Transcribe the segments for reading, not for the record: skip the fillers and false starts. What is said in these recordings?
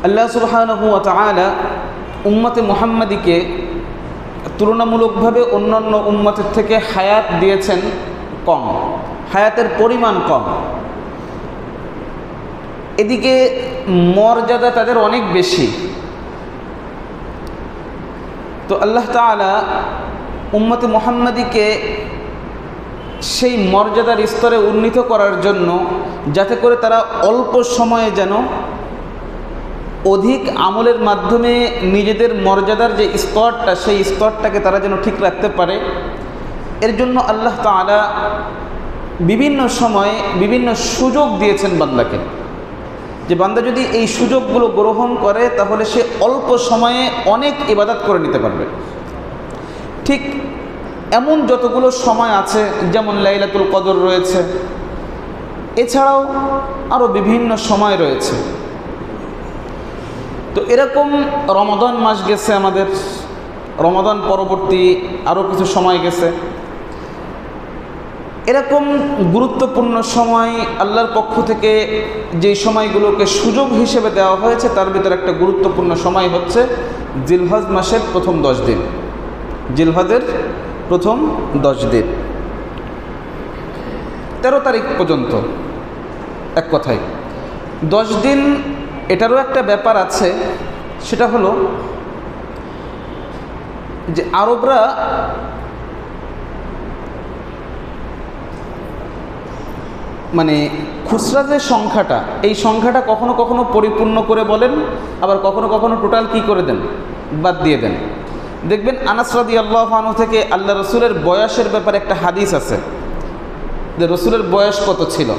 আল্লাহ সুবহানাহু ওয়া তাআলা উম্মতে মুহাম্মাদীকে তুলনামূলকভাবে অন্যান্য উম্মতের থেকে হায়াত দিয়েছেন কম, হায়াতের পরিমাণ কম। এদিকে মর্যাদা তাদের অনেক বেশি। তো আল্লাহ তাআলা উম্মতে মুহাম্মাদীকে সেই মর্যাদার স্তরে উন্নীত করার জন্য, যাতে করে তারা অল্প সময়ে যেন অধিক আমলের মাধ্যমে নিজেদের মর্যাদার যে স্তরটা, সেই স্তরটাকে তারা যেন ঠিক রাখতে পারে, এর জন্য আল্লাহ তাআলা বিভিন্ন সময়ে বিভিন্ন সুযোগ দিয়েছেন বান্দাকে, যে বান্দা যদি এই সুযোগগুলো গ্রহণ করে তাহলে সে অল্প সময়ে অনেক ইবাদত করে নিতে পারবে। ঠিক এমন যতগুলো সময় আছে, যেমন লাইলাতুল কদর রয়েছে, এছাড়াও আরও বিভিন্ন সময় রয়েছে। তো এরকম রমাদান মাস গেছে, আমাদের রমাদান পরবর্তী আরও কিছু সময় গেছে। এরকম গুরুত্বপূর্ণ সময় আল্লাহর পক্ষ থেকে যেই সময়গুলোকে সুযোগ হিসেবে দেওয়া হয়েছে, তার ভিতরে একটা গুরুত্বপূর্ণ সময় হচ্ছে জিলহজ মাসের প্রথম 10 দিন, জিলহজের প্রথম 10 দিন, 13 তারিখ পর্যন্ত। এক কথায় 10 দিন, এটারও একটা ব্যাপার আছে, সেটা হলো যে আরবরা মানে খুচরা যে সংখ্যাটা, এই সংখ্যাটা কখনো কখনো পরিপূর্ণ করে বলেন, আবার কখনো কখনো টোটাল কি করে দেন, বাদ দিয়ে দেন। দেখবেন আনাস রাদিয়াল্লাহু আনহু থেকে আল্লাহ রসুলের বয়সের ব্যাপারে একটা হাদিস আছে, যে রসুলের বয়স কত ছিল।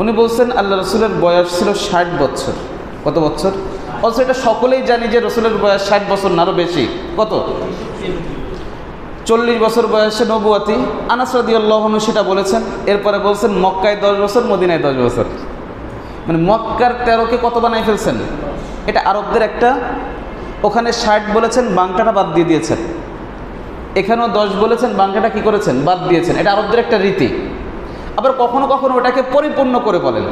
উনি বলছেন আল্লাহ রসুলের বয়স ছিল 60 বছর। কত বছর? অথচ এটা সকলেই জানি যে রসুলের বয়স 60 বছর না, আরও বেশি। কত? 40 বছর বয়সে নবুয়াতি। আনাস রাদিয়াল্লাহু আনহু সেটা বলেছেন। এরপরে বলছেন মক্কায় 10 বছর, মদিনায় 10 বছর, মানে মক্কার 13কে কত বানাই ফেলছেন। এটা আরবদের একটা, ওখানে 60 বলেছেন, বাংকাটা বাদ দিয়ে দিয়েছেন। এখানেও 10 বলেছেন, বাংকাটা কি করেছেন, বাদ দিয়েছেন। এটা আরবদের একটা রীতি। আবার কখনো কখনো ওটাকে পরিপূর্ণ করে বলেন।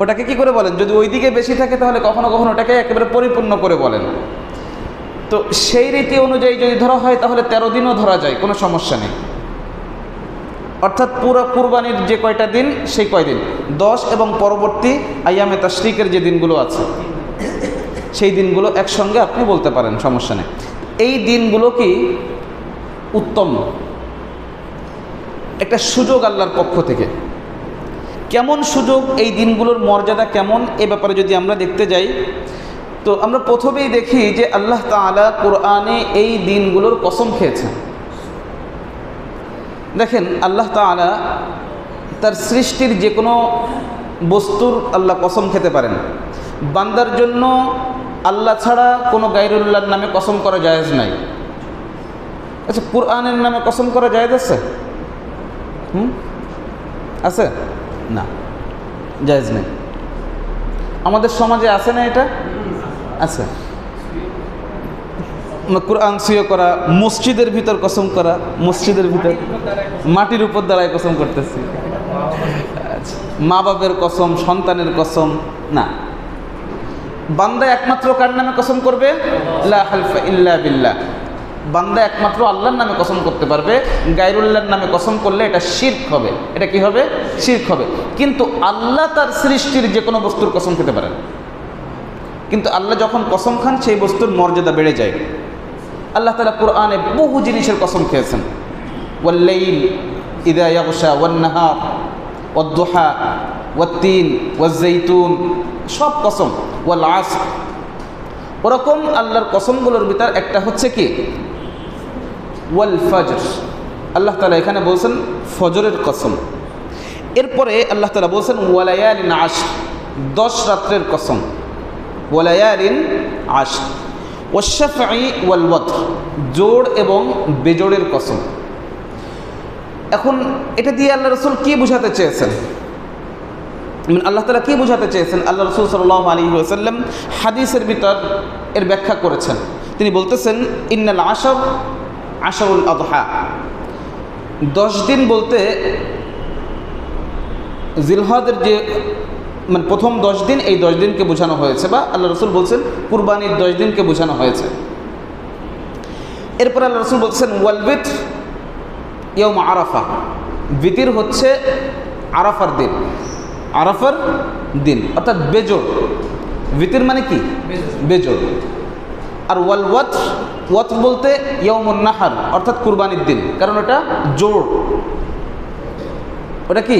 ওটাকে কি করে বলেন, যদি ওই দিকে বেশি থাকে তাহলে কখনো কখনো ওটাকে একেবারে পরিপূর্ণ করে বলেন। তো সেই রীতি অনুযায়ী যদি ধরা হয় তাহলে 13 দিনও ধরা যায়, কোনো সমস্যা নেই। অর্থাৎ পুরো কুরবানির যে কয়টা দিন, সেই কয়দিন 10 এবং পরবর্তী আইয়ামে তাশরিকের যে দিনগুলো আছে, সেই দিনগুলো একসঙ্গে আপনি বলতে পারেন, সমস্যা নেই। এই দিনগুলো কি উত্তম একটা সুযোগ আল্লাহর পক্ষ থেকে। কেমন সুযোগ, এই দিনগুলোর মর্যাদা কেমন, এ ব্যাপারে যদি আমরা দেখতে যাই, তো আমরা প্রথমেই দেখি যে আল্লাহ তাআলা কোরআনে এই দিনগুলোর কসম খেয়েছেন। দেখেন, আল্লাহ তাআলা তার সৃষ্টির যে কোনো বস্তুর আল্লাহ কসম খেতে পারেন। বান্দার জন্য আল্লাহ ছাড়া কোনো গায়রুল্লাহর নামে কসম করা জায়েজ নাই। আচ্ছা, কোরআনের নামে কসম করা জায়েজ আছে? আছে না, জায়েজ নেই। আমাদের সমাজে আছে না এটা? আছে। কোরআন ছুঁয়ে করা, মসজিদের ভিতর কসম করা, মসজিদের ভিতর মাটির উপর দাঁড়ায় কসম করতেছি। আচ্ছা, মা বাপের কসম, সন্তানের কসম না। বান্দা একমাত্র কার নামে কসম করবে? লা হালফা ইল্লা বিল্লাহ। বান্দা একমাত্র আল্লাহর নামে কসম করতে পারবে। গায়রুল্লাহর নামে কসম করলে এটা শিরক হবে। এটা কি হবে? শিরক হবে। কিন্তু আল্লাহ তার সৃষ্টির যে কোনো বস্তুর কসম খেতে পারেন। কিন্তু আল্লাহ যখন কসম খান, সেই বস্তুর মর্যাদা বেড়ে যায়। আল্লাহ তাআলা কোরআনে বহু জিনিসের কসম খেয়েছেন। ওয়াল-লাইল ইযা ইয়াগশা, ওয়ান-নাহার, ওয়াদ-দুহা, ওয়াত-তিন, ওয়াজ-যাইতুন, সব কসম। ওয়াল-আসর। ওরকম আল্লাহর কসমগুলোর ভিতর একটা হচ্ছে কি? ওয়াল-ফজর। আল্লাহ তাআলা এখানে বলছেন ফজরের কসম। এরপরে আল্লাহ তাআলা বলছেন ওয়ালায়ালিন আশর, 10 রাত্রের কসম। ওয়ালায়ালিন আশর। ওয়াশ-শাফঈ ওয়াল-ওয়াতর, জোড় এবং বেজোড়ের কসম। এখন এটা দিয়ে আল্লাহ রাসূল কি বোঝাতে চেয়েছেন? আল্লাহ তাআলা কি বোঝাতে চেয়েছেন? আল্লাহ রাসূল সাল্লাল্লাহু আলাইহি ওয়াসাল্লাম হাদিসের ভিতর এর ব্যাখ্যা করেছেন। তিনি বলতেছেন ইন্নাল আশর আশরুল আযহা। 10 দিন বলতে জিলহজের যে মানে প্রথম 10 দিন, এই 10 দিনকে বোঝানো হয়েছে, বা আল্লাহ রসুল বলছেন কুরবানির 10 দিনকে বোঝানো হয়েছে। এরপর আল্লাহ রসুল বলছেন ওয়াল বিত্র ইয়াউম আরাফা, বিতির হচ্ছে আরাফার দিন, আরাফার দিন অর্থাৎ বেজোড়। বিতির মানে কি? বেজোড়। আর ওয়াল ওয়াতর, ওয়াতর বলতে ইয়াউমুন নাহার অর্থাৎ কুরবানির দিন, কারণ ওটা জোড়, ওটা কি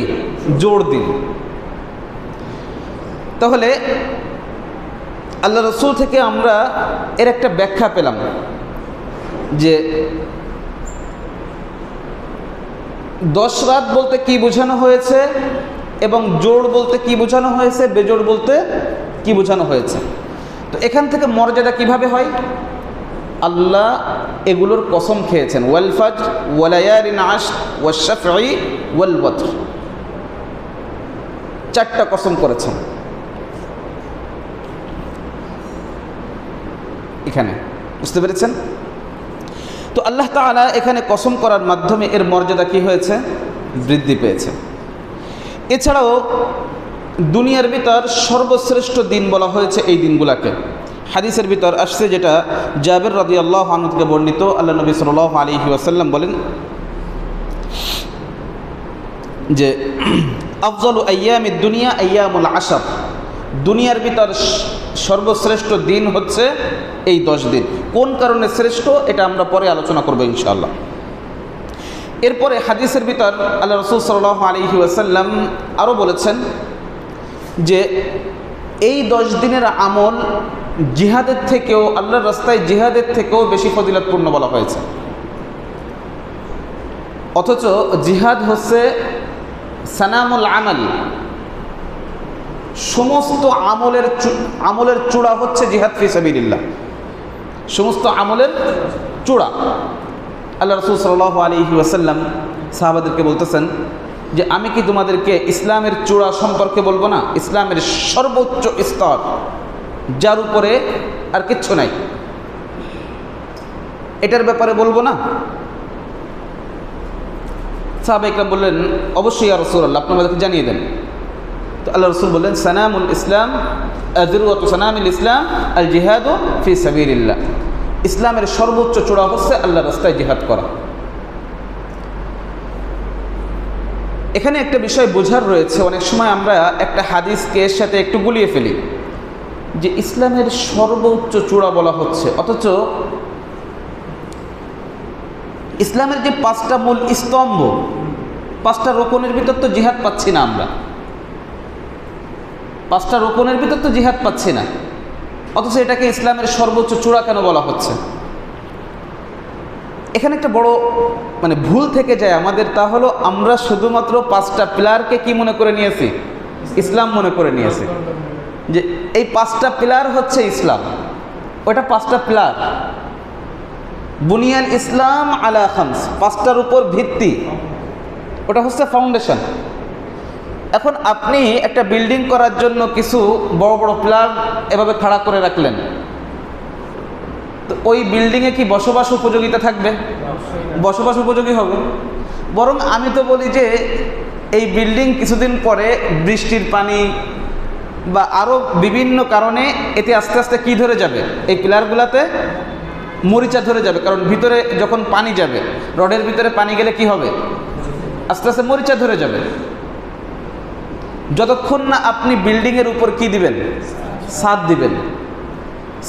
জোড় দিন। তাহলে আল্লাহ রসুল থেকে আমরা এর একটা ব্যাখ্যা পেলাম যে 10 রাত বলতে কি বোঝানো হয়েছে এবং জোড় বলতে কি বোঝানো হয়েছে, বেজোড় বলতে কি বোঝানো হয়েছে। তো এখান থেকে মর্যাদা কিভাবে হয়? আল্লাহ এগুলোর কসম খেয়েছেন, ওয়াল ফাজর ওয়া লায়ালিন আশর ওয়াশ শাফঈ ওয়াল ওয়াতর, 4টা কসম করেছেন এখানে, বুঝতে পেরেছেন? তো আল্লাহ তাআলা এখানে কসম করার মাধ্যমে এর মর্যাদা কি হয়েছে? বৃদ্ধি পেয়েছে। এছাড়াও দুনিয়ার ভিতর সর্বশ্রেষ্ঠ দিন বলা হয়েছে এই দিনগুলোকে। হাদিসের ভিতর আসছে, যেটা জাবের রাদিয়াল্লাহু আনহু থেকে বর্ণিত, আল্লাহ নবী সাল্লাল্লাহু আলাইহি ওয়াসাল্লাম বলেন যে আফজালু আইয়ামিদ দুনিয়া আইয়ামুল আশর, দুনিয়ার ভিতর সর্বশ্রেষ্ঠ দিন হচ্ছে এই 10 দিন। কোন কারণে শ্রেষ্ঠ এটা আমরা পরে আলোচনা করব ইনশাআল্লাহ। এরপরে হাদিসের ভিতর আল্লাহ রাসূল সাল্লাল্লাহু আলাইহি ওয়াসাল্লাম আরও বলেছেন যে এই 10 দিনের আমল জিহাদের থেকেও, আল্লাহর রাস্তায় জিহাদের থেকেও বেশি ফজিলতপূর্ণ বলা হয়েছে। অথচ জিহাদ হচ্ছে সানামুল আমাল, সমস্ত আমলের চূড়া হচ্ছে জিহাদ ফি সাবিলিল্লাহ, সমস্ত আমলের চূড়া। আল্লাহ রাসূল সাল্লাল্লাহু আলাইহি ওয়াসাল্লাম সাহাবাদেরকে বলতেছেন যে আমি কি তোমাদেরকে ইসলামের চূড়া সম্পর্কে বলবো না? ইসলামের সর্বোচ্চ স্তর, যার উপরে আর কিচ্ছু নাই, এটার ব্যাপারে বলবো না? সাহাবা ইকরাম বললেন অবশ্যই ইয়া রাসূলুল্লাহ, আপনি আমাদেরকে জানিয়ে দেন। তো আল্লাহ রসুল বললেন সানামুল ইসলাম আযরওয়াতু সানামিল ইসলাম আল জিহাদু ফি সাবিলিল্লাহ, ইসলামের সর্বোচ্চ চূড়া হচ্ছে আল্লাহর রাস্তায় জিহাদ করা। এখানে একটা বিষয় বোঝার রয়েছে, অনেক সময় আমরা একটা হাদিসকে এর সাথে একটু গুলিয়ে ফেলি যে ইসলামের সর্বোচ্চ চূড়া বলা হচ্ছে, অথচ ইসলামের যে 5টা মূল স্তম্ভ, 5টা রোকনের ভিতর তো জিহাদ পাচ্ছি না আমরা, 5টা রোকনের ভিতর তো জিহাদ পাচ্ছি না, অথচ এটাকে ইসলামের সর্বোচ্চ চূড়া কেন বলা হচ্ছে? এখানে একটা বড় ভুল থেকে যায় আমাদের, তা হলো আমরা শুধুমাত্র 5টা পিলারকে কি মনে করে নিয়েছি? ইসলাম মনে করে নিয়েছি, যে এই 5টা পিলার হচ্ছে ইসলাম। ওটা 5টা পিলার, বুনিয়াল ইসলাম আলা খামস, 5টার উপর ভিত্তি, ওটা হচ্ছে ফাউন্ডেশন। এখন আপনি একটা বিল্ডিং করার জন্য কিছু বড় বড় পিলার এভাবে খাড়া করে রাখলেন, তো ওই বিল্ডিংয়ে কি বসবাস উপযোগিতা থাকবে? বসবাস উপযোগী হবে? বরং আমি তো বলি যে এই বিল্ডিং কিছুদিন পরে বৃষ্টির পানি বা আরও বিভিন্ন কারণে এতে আস্তে আস্তে কি ধরে যাবে? এই পিলারগুলোতে মরিচা ধরে যাবে, কারণ ভিতরে যখন পানি যাবে, রডের ভিতরে পানি গেলে কি হবে? আস্তে আস্তে মরিচা ধরে যাবে। যতক্ষণ না আপনি বিল্ডিংয়ের উপর কি দিবেন? ছাদ দিবেন।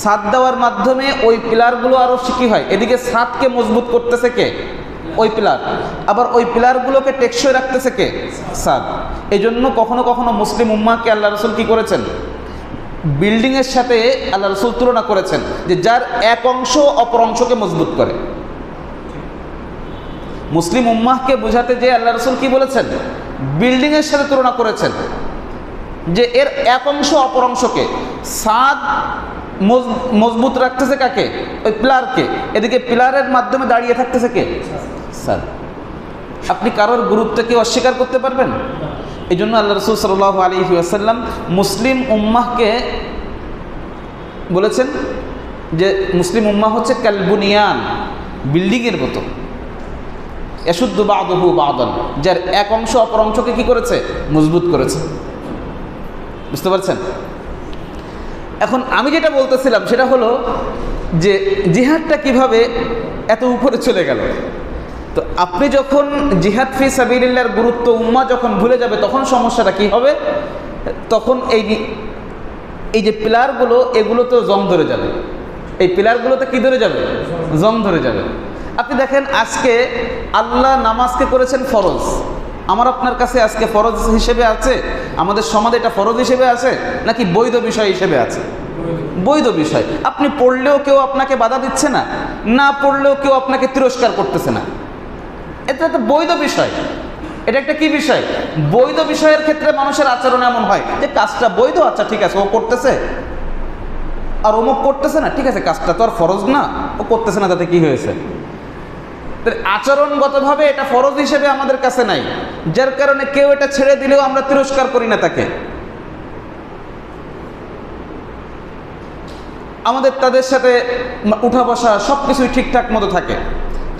ছাদ দেওয়ার মাধ্যমে ওই পিলারগুলো আরও কি হয়? এদিকে ছাদকে মজবুত করতেছে কে? ওই পিলার। আবার ওই পিলারগুলোকে টেকসই রাখতেছে কে? ছাদ। এই জন্য কখনো কখনো মুসলিম উম্মাহকে আল্লাহ রসুল কি করেছেন? বিল্ডিংয়ের সাথে আল্লাহ রসুল তুলনা করেছেন, যে যার এক অংশ অপর অংশকে মজবুত করে। মুসলিম উম্মাহকে বোঝাতে যে আল্লাহ রসুল কি বলেছেন? বিল্ডিংয়ের সাথে তুলনা করেছেন, যে এর এক অংশ অপর অংশকে, ছাদ মজবুত রাখতেছে কাকে? ওই পিলারকে। এদিকে পিলারের মাধ্যমে দাঁড়িয়ে থাকতেছে কে? ছাদ। আপনি কারোর গুরুত্বকে অস্বীকার করতে পারবেন? এই জন্য আল্লাহ রসুল সাল্লাল্লাহু আলাইহি ওয়াসাল্লাম মুসলিম উম্মাহকে বলেছেন যে মুসলিম উম্মাহ হচ্ছে কালবুনিয়ান, বিল্ডিংয়ের মতো। ইয়াশুদ্দু বা'দুহু বা'দান, যার এক অংশ অপর অংশকে কি করেছে? মজবুত করেছে। বুঝতে পারছেন? এখন আমি যেটা বলতেছিলাম সেটা হলো যে জিহাদটা কিভাবে এত উপরে চলে গেল। তো আপনি যখন জিহাদ ফি সাবিলিল্লাহর গুরুত্ব উম্মাহ যখন ভুলে যাবে তখন সমস্যাটা কি হবে? তখন এই যে পিলারগুলো, এগুলো তো জং ধরে যাবে। এই পিলারগুলোতে কি ধরে যাবে? জং ধরে যাবে। আপনি দেখেন, আজকে আল্লাহ নামাজকে করেছেন ফরজ। আমার আপনার কাছে আজকে ফরজ হিসেবে আছে? আমাদের সমাজে এটা ফরজ হিসেবে আছে নাকি বৈধ বিষয় হিসেবে আছে? বৈধ বিষয়। আপনি পড়লেও কেউ আপনাকে বাধা দিচ্ছে না, না পড়লেও কেউ আপনাকে তিরস্কার করতেছে না। এটা একটা বৈধ বিষয়। এটা একটা কি বিষয়? বৈধ বিষয়ের ক্ষেত্রে মানুষের আচরণ এমন হয় যে কাজটা বৈধ, আচ্ছা ঠিক আছে, ও করতেছে আর অমুক করতেছে না, ঠিক আছে, কাজটা তো আর ফরজ না, ও করতেছে না, তাতে কি হয়েছে? আচরণগতভাবে এটা ফরজ হিসেবে আমাদের কাছে নাই, যার কারণে কেউ এটা ছেড়ে দিলেও আমরা তিরস্কার করি না তাকে। আমাদের তাদের সাথে উঠা বসা সব কিছুই ঠিকঠাক মতো থাকে।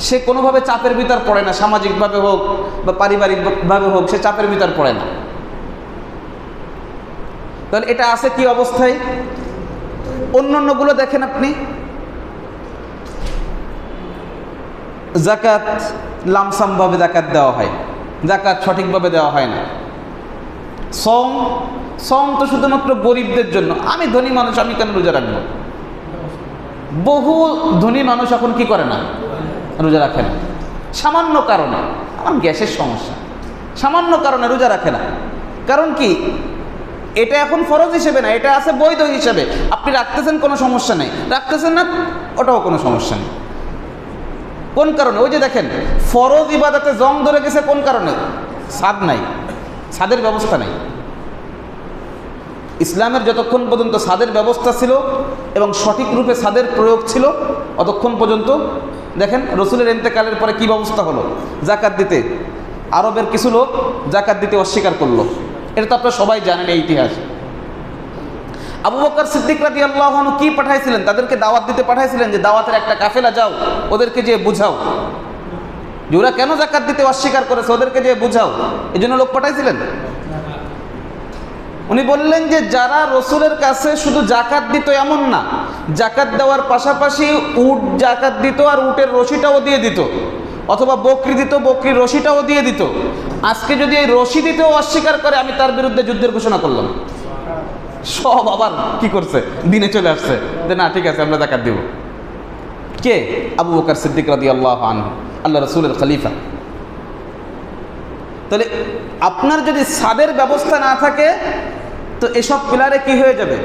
সে কোনোভাবে চাপের ভিতর পড়ে না, সামাজিকভাবে হোক বা পারিবারিকভাবে হোক, সে চাপের ভিতর পড়ে না। তাহলে এটা আছে কি অবস্থায়? অন্যান্যগুলো দেখেন আপনি, জাকাত লামসামভাবে জাকাত দেওয়া হয়, জাকাত সঠিকভাবে দেওয়া হয় না। সওম তো শুধুমাত্র গরিবদের জন্য। আমি ধনী মানুষ, আমি কেন রোজা রাখবো? বহু ধনী মানুষ এখন কি করে না? রোজা রাখে না। সামান্য কারণে, আমার গ্যাসের সমস্যা, সামান্য কারণে রোজা রাখে না। কারণ কি? এটা এখন ফরজ হিসেবে না, এটা আছে বৈধ হিসেবে। আপনি রাখতেছেন, কোনো সমস্যা নেই, রাখতেছেন না, ওটাও কোনো সমস্যা নেই। কোন কারণে? ওই যে দেখেন, ফরজ ইবাদতে জং ধরে গেছে। কোন কারণে? সাদ নাই, সাদের ব্যবস্থা নেই। ইসলামের যতক্ষণ পর্যন্ত সাদের ব্যবস্থা ছিল এবং সঠিক রূপে সাদের প্রয়োগ ছিল, অতক্ষণ পর্যন্ত দেখেন রসুলের ইন্তেকালের পরে কি ব্যবস্থা হলো? জাকাত দিতে আরবের কিছু লোক জাকাত দিতে অস্বীকার করলো। এটা তো আপনারা সবাই জানেন এই ইতিহাস। আবু বকর সিদ্দিক রাদিয়াল্লাহু আনহু কি পাঠাইছিলেন? তাদেরকে দাওয়াত দিতে পাঠাইছিলেন যে দাওয়াতের একটা কাফেলা যাও, ওদেরকে যে বুঝাও যে ওরা কেন জাকাত দিতে অস্বীকার করেছে, ওদেরকে যে বুঝাও। এই জন্য লোক পাঠাইছিলেন। উনি বললেন যে যারা রসুলের কাছে শুধু জাকাত দিত এমন না, জাকাত দেওয়ার পাশাপাশি উট জাকাত দিত আর উটের রশিটাও দিয়ে দিত, অথবা বকরি দিত, বকরির রশিটাও দিয়ে দিত। আজকে যদি এই রশি দিতেও অস্বীকার করে, আমি তার বিরুদ্ধে যুদ্ধের ঘোষণা করলাম। সব আবার কি করছে? দিনে চলে আসছে যে না ঠিক আছে, আমরা জাকাত দিব। কে? আবু বকর সিদ্দিক রাদিয়াল্লাহু আনহু, আল্লাহ রসুলের খলিফা। তাহলে আপনার যদি ছাদের ব্যবস্থা না থাকে তো এসব পিলারে কি হয়ে যাবে?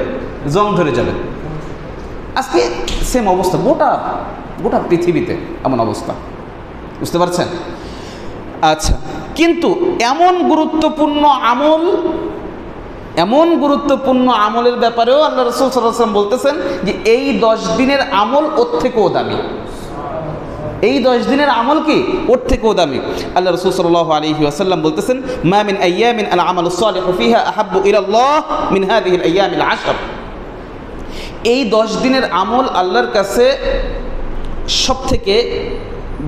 জং ধরে যাবে। আজকে সেম অবস্থা গোটা পৃথিবীতে এমন অবস্থা। বুঝতে পারছেন? আচ্ছা, কিন্তু এমন গুরুত্বপূর্ণ আমলের ব্যাপারেও আল্লাহ রাসূল সাল্লাল্লাহু আলাইহি ওয়াসাল্লাম বলতেছেন যে এই 10 দিনের আমল ওর থেকেও দামি। এই 10 দিনের আমল কি? ওর থেকেও দামি। আল্লাহ রাসূল সাল্লাল্লাহু আলাইহি ওয়াসাল্লাম বলতেছেন, মা মিন আইয়ামিন আল আমালুস সালিহু ফিহা আহাব্বু ইলাল্লাহ মিন হাযিহিল আইয়ামিল 10। এই 10 দিনের আমল আল্লাহর কাছে সবথেকে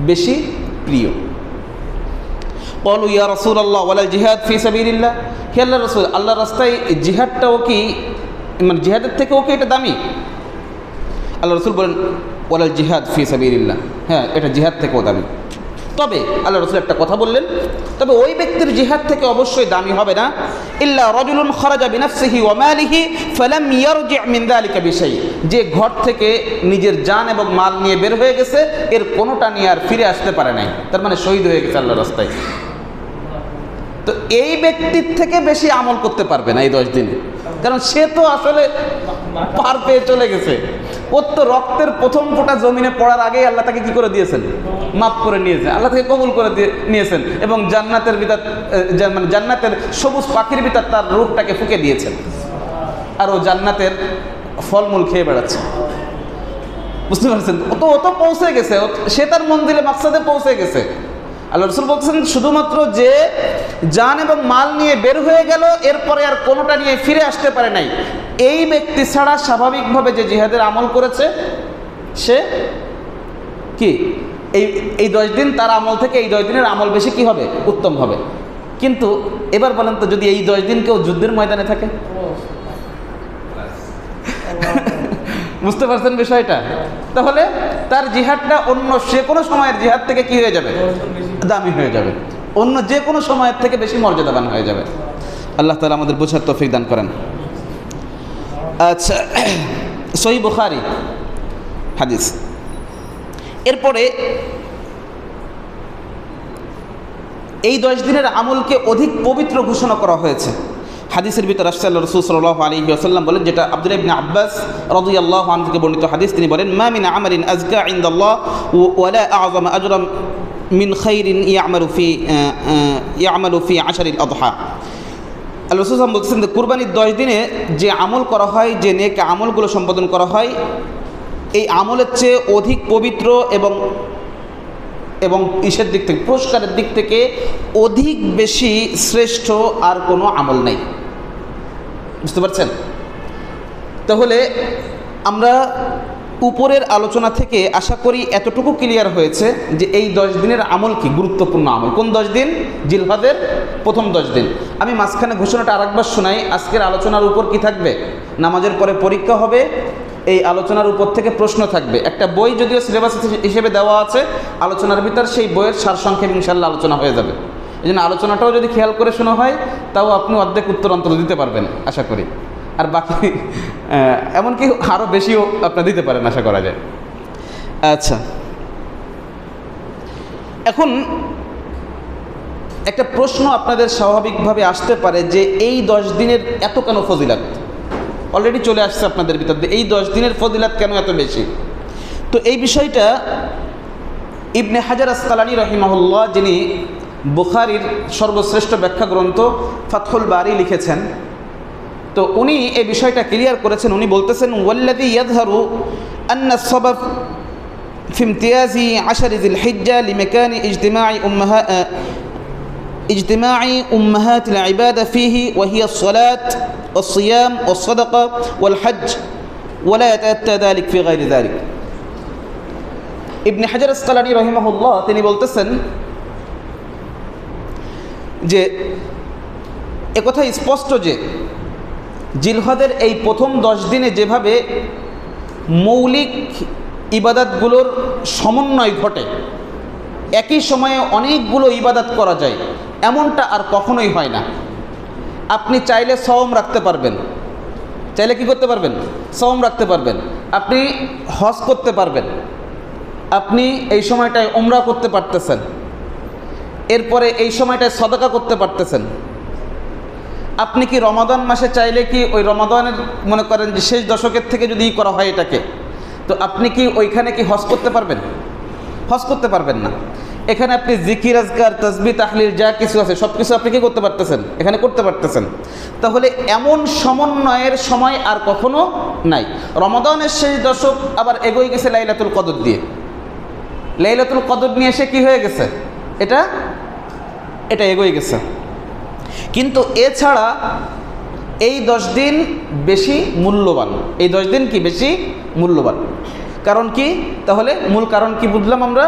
বেশি প্রিয়। ক্বালু ইয়া রাসূলুল্লাহ ওয়ালাল জিহাদ ফি সাবিলিল্লাহ। হে আল্লাহর রাসূল, আল্লাহর রাস্তায় জিহাদটাও কি, মানে জিহাদের থেকেও কি এটা দামি? আল্লাহ রাসূল বলেন, ওয়ালাল জিহাদ ফি সাবিলিল্লাহ, হ্যাঁ এটা জিহাদ থেকেও দামি। তবে আল্লাহ রাসূল একটা কথা বললেন, তবে ওই ব্যক্তির জিহাদ থেকে অবশ্যই দামি হবে না, ইল্লা রাজুলুন খারাজা বিনাফসিহি ওয়া মালিহি ফালাম ইয়ারজি মিন যালিকা বিশাই। যে ঘর থেকে নিজের জান এবং মাল নিয়ে বের হয়ে গেছে, এর কোনোটা নিয়ে আর ফিরে আসতে পারে নাই, তার মানে শহীদ হয়ে গেছে আল্লাহর রাস্তায়। তো এই ব্যক্তির থেকে বেশি আমল করতে পারবে না এই 10 দিনে, কারণ সে তো আসলে পার পেয়ে চলে গেছে। ওর তো রক্তের প্রথম ফোঁটা জমিনে পড়ার আগেই আল্লাহ তাকে কি করে দিয়েছেন? মাফ করে নিয়েছেন, আল্লাহ তাকে কবুল করে নিয়েছেন এবং জান্নাতের ভিতর, মানে জান্নাতের সবুজ পাখির ভিতর তার রূহটাকে ফুঁকে দিয়েছেন, আর ও জান্নাতের ফলমূল খেয়ে বেড়াচ্ছে। বুঝতে পারছেন? ও তো পৌঁছে গেছে, সে তার মন্দিরে মাকসাদে পৌঁছে গেছে। আল্লাহ রাসূল বলছেন শুধুমাত্র যে জান এবং মাল নিয়ে বের হয়ে গেল, এরপরে আর কোনোটা নিয়ে ফিরে আসতে পারে নাই, এই ব্যক্তি ছাড়া স্বাভাবিকভাবে যে জিহাদের আমল করেছে সে কি এই 10 দিন তার আমল থেকে এই 10 দিনের আমল বেশি কি হবে? উত্তম হবে। কিন্তু এবার বলেন তো, যদি এই 10 দিন কেউ যুদ্ধের ময়দানে থাকে, বুঝতে পারছেন বিষয়টা? তাহলে তার জিহাদটা অন্য যে কোনো সময়ের জিহাদ থেকে কি হয়ে যাবে? দামি হয়ে যাবে, অন্য যে কোনো সময়ের থেকে বেশি মর্যাদাবান হয়ে যাবে। আল্লাহ তাআলা আমাদের বোঝার তৌফিক দান করেন। আচ্ছা, সহিহ বুখারী হাদিস। এরপরে এই 10 দিনের আমলকে অধিক পবিত্র ঘোষণা করা হয়েছে। হাদিসের ভিতর আসছে, আল্লাহ রাসূল সাল্লাল্লাহু আলাইহি ওয়াসাল্লাম বলেন, যেটা আব্দুল্লাহ ইবনে আব্বাস রাদিয়াল্লাহু আনহু থেকে বর্ণিত হাদিস, তিনি বলেন, মা মিন আমালিন আযকা ইনদাল্লাহ ওয়ালা আ'যামা আজরান মিন খাইরিন ইয়ামালু ফি আশরিল আযহা। আল্লাহ রাসূল বলছেন যে কুরবানির 10 দিনে যে আমল করা হয়, যে নেক আমলগুলো সম্পাদন করা হয়, এই আমলের চেয়ে অধিক পবিত্র এবং ইসের দিক থেকে, পুরস্কারের দিক থেকে অধিক বেশি শ্রেষ্ঠ আর কোনো আমল নেই। বুঝতে পারছেন? তাহলে আমরা উপরের আলোচনা থেকে আশা করি এতটুকু ক্লিয়ার হয়েছে যে এই 10 দিনের আমল কি গুরুত্বপূর্ণ আমল। কোন 10 দিন? জিলহজের প্রথম 10 দিন। আমি মাঝখানে ঘোষণাটা আরেকবার শোনাই। আজকের আলোচনার উপর কি থাকবে? নামাজের পরে পরীক্ষা হবে, এই আলোচনার উপর থেকে প্রশ্ন থাকবে। একটা বই যদিও সিলেবাস হিসেবে দেওয়া আছে আলোচনার ভিতর, সেই বইয়ের সারসংক্ষেপ ইনশাআল্লাহ আলোচনা হয়ে যাবে। এই জন্য আলোচনাটাও যদি খেয়াল করে শোনা হয়, তাও আপনি অর্ধেক উত্তর অন্তত দিতে পারবেন আশা করি, আর বাকি এমনকি আরও বেশিও আপনার দিতে পারেন আশা করা যায়। আচ্ছা, এখন একটা প্রশ্ন আপনাদের স্বাভাবিকভাবে আসতে পারে যে এই 10 দিনের এত কেন ফজিলত? অলরেডি চলে আসছে আপনাদের ভিতর, এই 10 দিনের ফজিলত কেন এত বেশি? তো এই বিষয়টা ইবনে হাজার আসকালানী রাহিমাহুল্লাহ, যিনি বুখারীর সর্বশ্রেষ্ঠ ব্যাখ্যা গ্রন্থ ফাতহুল বারী লিখেছেন, তো উনি এই বিষয়টা ক্লিয়ার করেছেন। উনি বলতেছেন, ওয়াল্লাযী ইয়াযহারু আন্না আস-সাবাব ফি ইমতিয়াজি আশরি যিল হিজ্জা লিমাকানি ইজতিমা'i উম্মাহাতিল ইবাদা ফীহি ওয়া হিয়া আস-সালাত والصيام والصدقة والحج ولا يتأتى ذلك في غير ذلك। ইবনে হাজার আসকালানী রাহিমাহুল্লাহ তিনি বলতেছেন যে একথা স্পষ্ট যে জিলহজের এই প্রথম 10 দিনে যেভাবে মৌলিক ইবাদতগুলোর সমন্বয় ঘটে, একই সময়ে অনেকগুলো ইবাদত করা যায়, এমনটা আর কখনোই হয় না। আপনি চাইলে সওম রাখতে পারবেন, চাইলে কি করতে পারবেন? সওম রাখতে পারবেন। আপনি হজ করতে পারবেন, আপনি এই সময়টায় উমরা করতে পারতেছেন, এরপরে এই সময়টায় সদকা করতে পারতেছেন। আপনি কি রমাদান মাসে চাইলে কি ওই রমাদানের মনে করেন যে শেষ দশকের থেকে যদি করা হয় এটাকে, তো আপনি কি ওইখানে কি হজ করতে পারবেন? হজ করতে পারবেন না। এখানে আপনি জিকির, আজকার, তাসবিহ, তাহলিল যা কিছু আছে সব কিছু আপনি কি করতে পারতেছেন? এখানে করতে পারতেছেন। তাহলে এমন সমন্বয়ের সময় আর কখনো নাই। রমাদানের শেষ দশক আবার এগোয় গেছে লাইলাতুল কদর দিয়ে, লাইলাতুল কদর নিয়ে এসে কি হয়ে গেছে? এটা এগোয় গেছে। কিন্তু এছাড়া এই 10 দিন বেশি মূল্যবান। এই 10 দিন কি বেশি মূল্যবান? কারণ কি? তাহলে মূল কারণ কি বুঝলাম আমরা,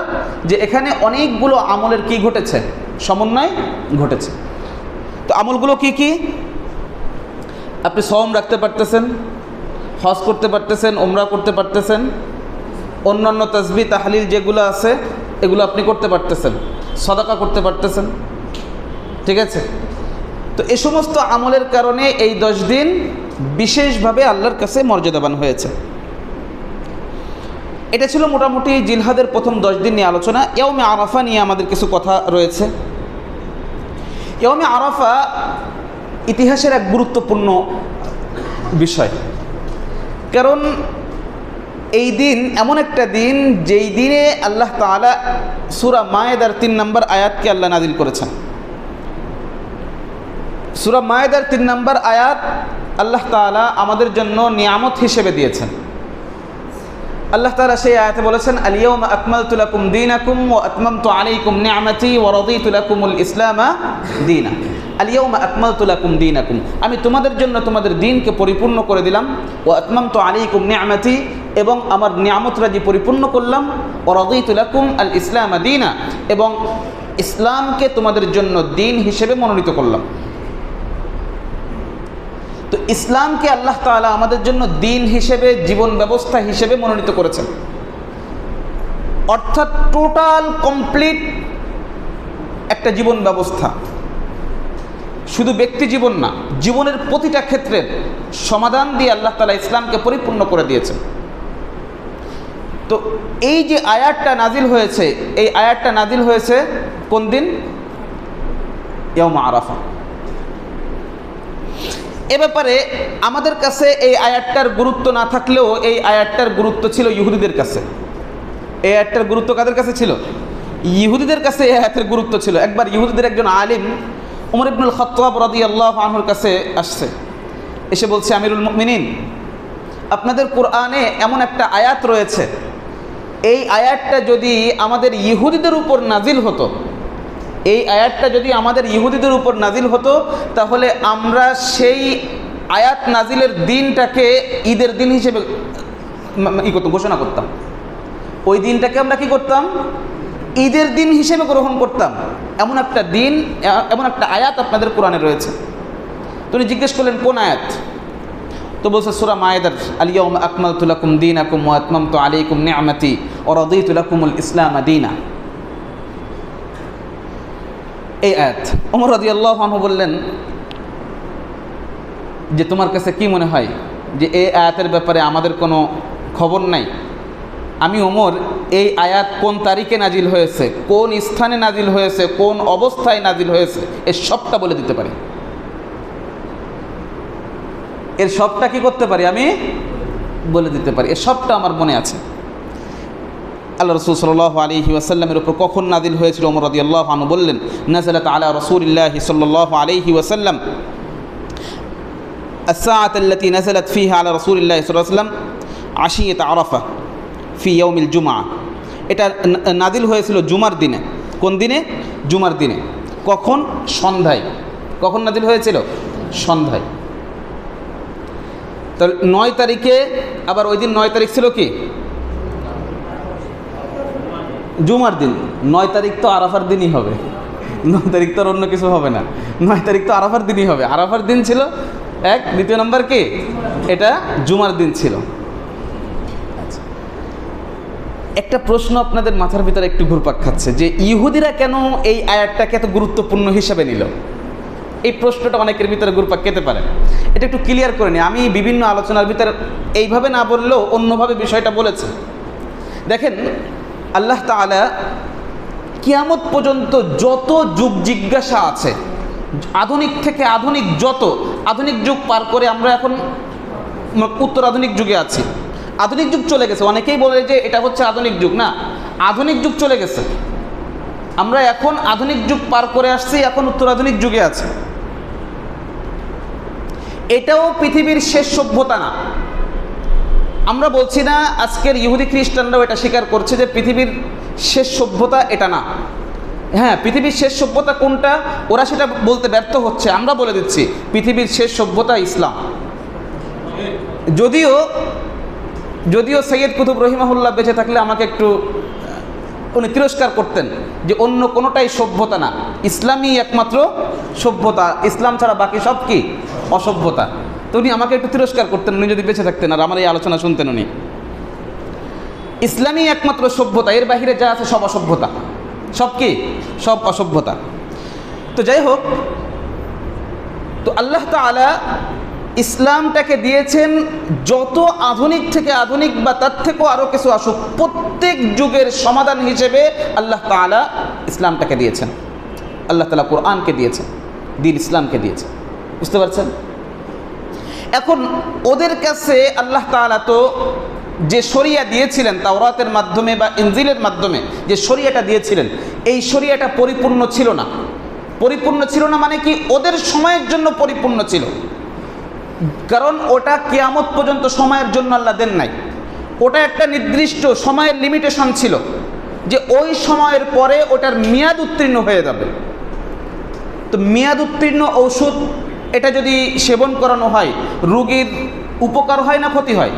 যে এখানে অনেকগুলো আমলের কি ঘটেছে? সমন্বয় ঘটেছে। তো আমলগুলো কি কি? আপনি সওম রাখতে পারতেছেন, হজ করতে পারতেছেন, উমরা করতে পারতেছেন, অন্যান্য তাসবিহ তাহলিল যেগুলো আছে এগুলো আপনি করতে পারতেছেন, সদকা করতে পারতেছেন। ঠিক আছে? তো এই সমস্ত আমলের কারণে এই 10 দিন বিশেষভাবে আল্লাহর কাছে মর্যাদাবান হয়েছে। এটা ছিল মোটামুটি জিলহজের প্রথম 10 দিন নিয়ে আলোচনা। ইয়াউমে আরাফা নিয়ে আমাদের কিছু কথা রয়েছে। ইয়াউমে আরাফা ইতিহাসের এক গুরুত্বপূর্ণ বিষয়, কারণ এই দিন এমন একটা দিন যেই দিনে আল্লাহ তাআলা সূরা মায়েদার 3 নম্বর আয়াতকে আল্লাহ নাজিল করেছেন। সূরা মায়েদার 3 নম্বর আয়াত আল্লাহ তাআলা আমাদের জন্য নিয়ামত হিসেবে দিয়েছেন। আল্লাহ তাআলা সেই আয়াতে বলেছেন, আল ইয়াউমা আকমালতু লাকুম দীনাকুম ওয়া আতমামতু আলাইকুম নি'মাতি ওয়া রাদিতু লাকুমুল ইসলামা দীনা। আল ইয়াউমা আকমালতু লাকুম দীনাকুম, আমি তোমাদের জন্য তোমাদের দ্বীনকে পরিপূর্ণ করে দিলাম। ওয়া আতমামতু আলাইকুম নি'মাতি, এবং আমার নিয়ামত রাজি পরিপূর্ণ করলাম। ওয়া রাদিতু লাকুম আল ইসলামা দীনা, এবং ইসলামকে তোমাদের জন্য দ্বীন হিসেবে মনোনীত করলাম। তো ইসলামকে আল্লাহ তাআলা আমাদের জন্য দিন হিসেবে, জীবন ব্যবস্থা হিসেবে মনোনীত করেছেন, অর্থাৎ টোটাল কমপ্লিট একটা জীবন ব্যবস্থা। শুধু ব্যক্তি জীবন না, জীবনের প্রতিটা ক্ষেত্রের সমাধান দিয়ে আল্লাহ তাআলা ইসলামকে পরিপূর্ণ করে দিয়েছেন। তো এই যে আয়াতটা নাজিল হয়েছে, এই আয়াতটা নাজিল হয়েছে কোন দিন? ইয়াউম আরাফা। এ ব্যাপারে আমাদের কাছে এই আয়াতটার গুরুত্ব না থাকলেও এই আয়াতটার গুরুত্ব ছিল ইহুদিদের কাছে। এই আয়াতটার গুরুত্ব কাদের কাছে ছিল? ইহুদিদের কাছে এই আয়াতের গুরুত্ব ছিল। একবার ইহুদিদের একজন আলিম উমর ইবনুল খাত্তাব রাদিয়াল্লাহু আনহুর কাছে আসছে, এসে বলছে, আমিরুল মুমিনিন, আপনাদের কোরআনে এমন একটা আয়াত রয়েছে, এই আয়াতটা যদি আমাদের ইহুদিদের উপর নাজিল হতো, এই আয়াতটা যদি আমাদের ইহুদিদের উপর নাজিল হতো, তাহলে আমরা সেই আয়াত নাজিলের দিনটাকে ঈদের দিন হিসেবে ঘোষণা করতাম। ওই দিনটাকে আমরা কি করতাম? ঈদের দিন হিসেবে গ্রহণ করতাম। এমন একটা দিন, এমন একটা আয়াত আপনাদের কোরআনে রয়েছে। তিনি জিজ্ঞেস করলেন কোন আয়াত? তো বলছে সূরা মায়েদার, আল-ইয়াওমা আকমালতু লাকুম দীনাকুম ওয়া আতমামতু আলাইকুম নি'মাতি ওয়া রাদিতু লাকুমুল ইসলাম দীনা। এই আয়াত। ওমর রাদিয়াল্লাহু আনহু বললেন যে তোমার কাছে কি মনে হয় যে এই আয়াতের ব্যাপারে আমাদের কোনো খবর নাই? আমি ওমর এই আয়াত কোন তারিখে নাজিল হয়েছে, কোন স্থানে নাজিল হয়েছে, কোন অবস্থায় নাজিল হয়েছে, এর সবটা বলে দিতে পারি। এর সবটা কি করতে পারি? আমি বলে দিতে পারি। এর সবটা আমার মনে আছে। আল্লাহ রাসূল সাল্লাল্লাহু আলাইহি ওয়াসাল্লামের উপর কখন নাজিল হয়েছিল? ওমর রাদিয়াল্লাহু আনহু বললেন, নাযালাত আলা রাসূলিল্লাহি সাল্লাল্লাহু আলাইহি ওয়াসাল্লাম الساعة التي نزلت فيها على رسول الله صلى الله عليه وسلم عشية عرفة في يوم الجمعة। এটা নাজিল হয়েছিল জুমার দিনে। কোন দিনে? জুমার দিনে। কখন? সন্ধ্যায়। কখন নাজিল হয়েছিল? সন্ধ্যায়। তাহলে 9 তারিখে, আবার ওই দিন 9 তারিখ ছিল কি? জুমার দিন। 9 তারিখ তো আরাফার দিনই হবে। 9 তারিখ তো আর অন্য কিছু হবে না। 9 তারিখ তো আরাফার দিনই হবে। আরাফার দিন ছিল এক। দ্বিতীয় নম্বর কি? এটা জুমার দিন ছিল। আচ্ছা, একটা প্রশ্ন আপনাদের মাথার ভিতরে একটু ঘুরপাক খাচ্ছে যে ইহুদিরা কেন এই আয়াতটাকে এত গুরুত্বপূর্ণ হিসাবে নিল? এই প্রশ্নটা অনেকের ভিতরে ঘুরপাক খেতে পারে। এটা একটু ক্লিয়ার করে নিই। আমি বিভিন্ন আলোচনার ভিতরে এইভাবে না বললেও অন্যভাবে বিষয়টা বলেছি। দেখেন, আল্লাহ তাআলা কিয়ামত পর্যন্ত যত যুগ জিজ্ঞাসা আছে, আধুনিক থেকে আধুনিক, যত আধুনিক যুগ পার করে আমরা এখন উত্তর আধুনিক যুগে আছি। আধুনিক যুগ চলে গেছে। অনেকেই বলে যে এটা হচ্ছে আধুনিক যুগ। না, আধুনিক যুগ চলে গেছে। আমরা এখন আধুনিক যুগ পার করে আসছি, এখন উত্তর আধুনিক যুগে আছে। এটাও পৃথিবীর শেষ সভ্যতা না। আমরা বলছি না, আজকের ইহুদি খ্রিস্টানরাও এটা স্বীকার করছে যে পৃথিবীর শেষ সভ্যতা এটা না। হ্যাঁ, পৃথিবীর শেষ সভ্যতা কোনটা ওরা সেটা বলতে ব্যর্থ হচ্ছে। আমরা বলে দিচ্ছি পৃথিবীর শেষ সভ্যতা ইসলাম। যদিও সৈয়দ কুতুব রহিমাহুল্লাহ বেঁচে থাকলে আমাকে একটু উনি তিরস্কার করতেন যে অন্য কোনোটাই সভ্যতা না, ইসলামই একমাত্র সভ্যতা, ইসলাম ছাড়া বাকি সব কি অসভ্যতা। তো উনি আমাকে একটু তিরস্কার করতেন, উনি যদি বেঁচে থাকতেন আর আমার এই আলোচনা শুনতেন। উনি ইসলামই একমাত্র সভ্যতা, এর বাহিরে যা আছে সব অসভ্যতা। সব কি? সব অসভ্যতা। তো যাই হোক, তো আল্লাহ তাআলা ইসলামটাকে দিয়েছেন যত আধুনিক থেকে আধুনিক বা তার থেকেও আরও কিছু আসুক, প্রত্যেক যুগের সমাধান হিসেবে আল্লাহ তাআলা ইসলামটাকে দিয়েছেন। আল্লাহ তাআলা কোরআনকে দিয়েছেন, দ্বীন ইসলামকে দিয়েছেন। বুঝতে পারছেন? এখন ওদের কাছে আল্লাহ তাআলা তো যে শরিয়া দিয়েছিলেন তাওরাতের মাধ্যমে বা ইনজিলের মাধ্যমে, যে শরিয়াটা দিয়েছিলেন, এই শরিয়াটা পরিপূর্ণ ছিল না। পরিপূর্ণ ছিল না মানে কি? ওদের সময়ের জন্য পরিপূর্ণ ছিল, কারণ ওটা কিয়ামত পর্যন্ত সময়ের জন্য আল্লাহ দেন নাই। ওটা একটা নির্দিষ্ট সময়ের লিমিটেশন ছিল যে ওই সময়ের পরে ওটার মেয়াদ উত্তীর্ণ হয়ে যাবে। তো মেয়াদ উত্তীর্ণ ঔষধ এটা যদি সেবন করানো হয়, রোগীর উপকার হয় না ক্ষতি হয়?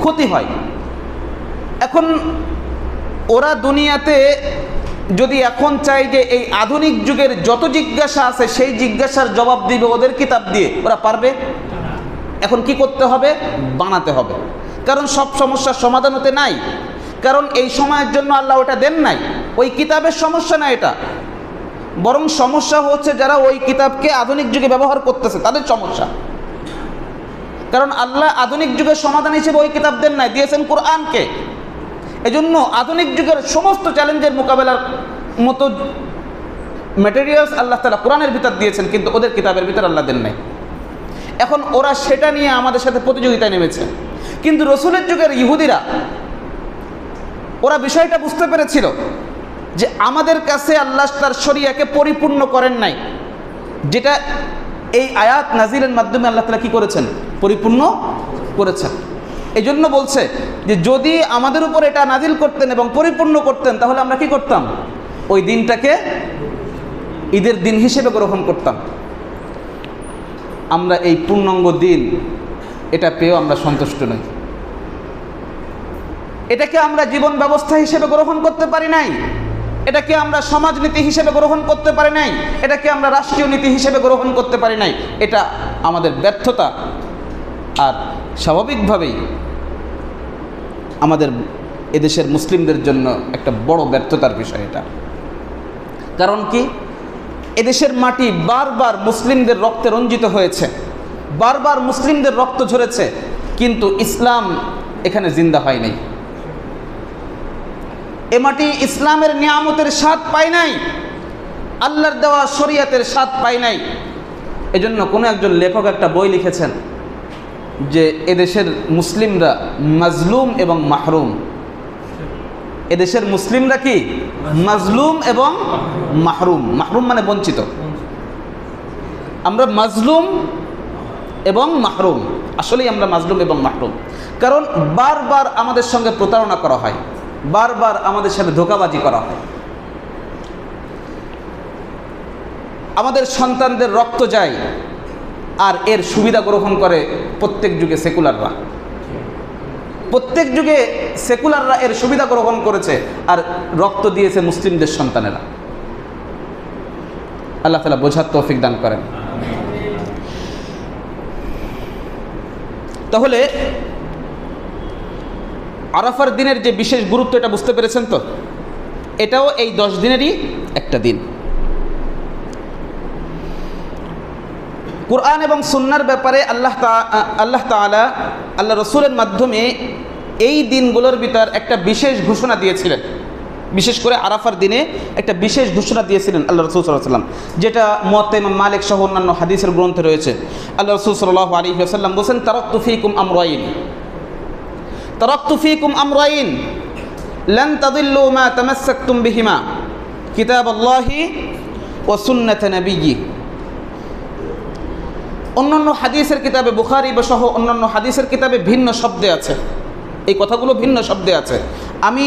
ক্ষতি হয়। এখন ওরা দুনিয়াতে যদি এখন চাই যে এই আধুনিক যুগের যত জিজ্ঞাসা আছে সেই জিজ্ঞাসার জবাব দিবে ওদের কিতাব দিয়ে, ওরা পারবে? এখন কি করতে হবে? বানাতে হবে। কারণ সব সমস্যার সমাধান হতে নাই, কারণ এই সময়ের জন্য আল্লাহ ওটা দেন নাই। ওই কিতাবের সমস্যা না এটা, বরং সমস্যা হচ্ছে যারা ওই কিতাবকে আধুনিক যুগে ব্যবহার করতেছে তাদের সমস্যা। কারণ আল্লাহ আধুনিক যুগের সমাধান হিসেবে ওই কিতাব দেন নাই, দিয়েছেন কোরআনকে। এজন্য আধুনিক যুগের সমস্ত চ্যালেঞ্জের মোকাবেলার মতো ম্যাটেরিয়ালস আল্লাহ তাআলা কোরআনের ভিতর দিয়েছেন, কিন্তু ওদের কিতাবের ভিতর আল্লাহ দেন নাই। এখন ওরা সেটা নিয়ে আমাদের সাথে প্রতিযোগিতায় নেমেছে। কিন্তু রসুলের যুগের ইহুদিরা ওরা বিষয়টা বুঝতে পেরেছিল যে আমাদের কাছে আল্লাহ তার শরিয়াকে পরিপূর্ণ করেন নাই, যেটা এই আয়াত নাজিলের মাধ্যমে আল্লাহ তাআলা কি করেছেন? পরিপূর্ণ করেছেন। এই জন্য বলছে যে যদি আমাদের উপর এটা নাজিল করতেন এবং পরিপূর্ণ করতেন, তাহলে আমরা কি করতাম? ওই দিনটাকে ঈদের দিন হিসেবে গ্রহণ করতাম। আমরা এই পূর্ণাঙ্গ দিন এটা পেয়েও আমরা সন্তুষ্ট নই। এটাকে আমরা জীবন ব্যবস্থা হিসেবে গ্রহণ করতে পারি নাই, এটাকে আমরা সমাজনীতি হিসেবে গ্রহণ করতে পারি নাই, এটাকে আমরা রাষ্ট্রীয় নীতি হিসেবে গ্রহণ করতে পারি নাই। এটা আমাদের ব্যর্থতা, আর স্বাভাবিকভাবেই আমাদের এদেশের মুসলিমদের জন্য একটা বড় ব্যর্থতার বিষয় এটা। কারণ কি? এদেশের মাটি বারবার মুসলিমদের রক্তে রঞ্জিত হয়েছে, বারবার মুসলিমদের রক্ত ঝরেছে, কিন্তু ইসলাম এখানে জিন্দা হয় নাই। এ মাটি ইসলামের নিয়ামতের স্বাদ পায় নাই, আল্লাহর দেওয়া শরিয়াতের স্বাদ পায় নাই। এজন্য কোনো একজন লেখক একটা বই লিখেছেন যে এদেশের মুসলিমরা মাজলুম এবং মাহরুম। এদেশের মুসলিমরা কি? মাজলুম এবং মাহরুম। মাহরুম মানে বঞ্চিত। আমরা মাজলুম এবং মাহরুম, আসলেই আমরা মাজলুম এবং মাহরুম। কারণ বারবার আমাদের সঙ্গে প্রতারণা করা হয়, বারবার আমাদের সাথে ধোঁকাবাজি করা হয়। আমাদের সন্তানদের রক্ত যায়, আর এর সুবিধা গ্রহণ করে প্রত্যেক যুগে সেকুলাররা। প্রত্যেক যুগে সেকুলাররা এর সুবিধা গ্রহণ করেছে, আর রক্ত দিয়েছে মুসলিমদের সন্তানেরা। আল্লাহ তাআলা বোঝার তৌফিক দান করেন। তাহলে আরাফার দিনের যে বিশেষ গুরুত্ব, এটা বুঝতে পেরেছেন তো? এটাও এই 10 দিনেরই একটা দিন। কুরআন এবং সুন্নাহর ব্যাপারে আল্লাহ তাআলা আল্লাহ রসুলের মাধ্যমে এই দিনগুলোর ভিতর একটা বিশেষ ঘোষণা দিয়েছিলেন। বিশেষ করে আরাফার দিনে একটা বিশেষ ঘোষণা দিয়েছিলেন আল্লাহ রসুল সাল্লাল্লাহু আলাইহি ওয়াসাল্লাম, যেটা মুওয়াত্তা ইমাম মালিক সহ অন্যান্য হাদিসের গ্রন্থে রয়েছে। আল্লাহ রসুল সাল্লাল্লাহু আলাইহি ওয়াসাল্লাম বলেছেন, তারাকতু ফীকুম আমরাইন, তারাকতু ফীকুম আমরাইন লান তাদিল্লু মা তামাসসাকতুম বিহিমা, কিতাবাল্লাহি ওয়া সুন্নাত নবিয়্যি। অন্যান্য হাদিসের কিতাবে, বুখারী বা সহ অন্যান্য হাদিসের কিতাবে ভিন্ন শব্দে আছে, এই কথাগুলো ভিন্ন শব্দে আছে। আমি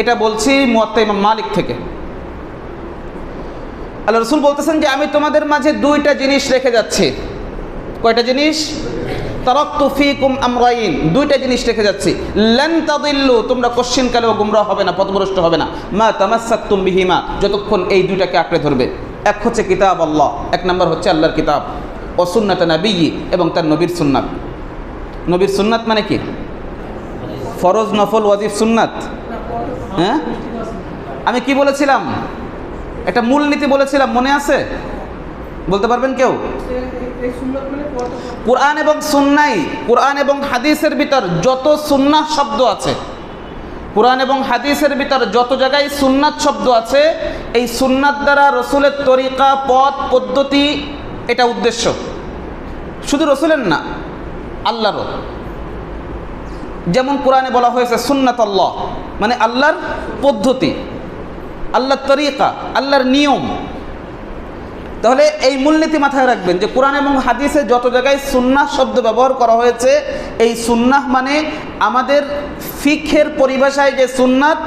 এটা বলছি মুওয়াত্তা ইমাম মালিক থেকে। আল্লাহ রসুল বলতেছেন যে আমি তোমাদের মাঝে 2টা জিনিস রেখে যাচ্ছি। কয়টা জিনিস? তারাকতু ফীকুম আমরাইন, 2টা জিনিস রেখে যাচ্ছি। লান তাদিল্লু, তোমরা কশ্চিনকালেও গুমরাহ হবে না, পথভ্রষ্ট হবে না। মা তামাসসাকতুম বিহিমা, যতক্ষণ এই 2টাকে আঁকড়ে ধরবে। এক হচ্ছে কিতাব আল্লাহ, এক নম্বর হচ্ছে আল্লাহর কিতাব, ও সুন্নাত নবিয়্যি, এবং তার নবীর সুন্নাত। নবীর সুন্নাত মানে কি? ফরজ, নফল, ওয়াজিব, সুন্নাত। হ্যাঁ, আমি কি বলেছিলাম? একটা মূলনীতি বলেছিলাম, মনে আছে? বলতে পারবেন কেউ? কুরআন এবং সুন্নাহ, কুরআন এবং হাদিসের ভিতর যত সুন্নাহ শব্দ আছে, কুরআন এবং হাদিসের ভিতর যত জায়গায় সুন্নাত শব্দ আছে, এই সুন্নাত দ্বারা রসুলের তরিকা, পথ, পদ্ধতি, এটা উদ্দেশ্য। শুধু রসুলের না, আল্লাহরও। যেমন কোরআনে বলা হয়েছে সুন্নাত আল্লাহ, মানে আল্লাহর পদ্ধতি, আল্লাহর তরিকা, আল্লাহর নিয়ম। তাহলে এই মূলনীতি মাথায় রাখবেন যে কোরআন এবং হাদিসে যত জায়গায় সুন্নাহ শব্দ ব্যবহার করা হয়েছে, এই সুন্নাহ মানে আমাদের ফিকহের পরিভাষায় যে সুন্নাত,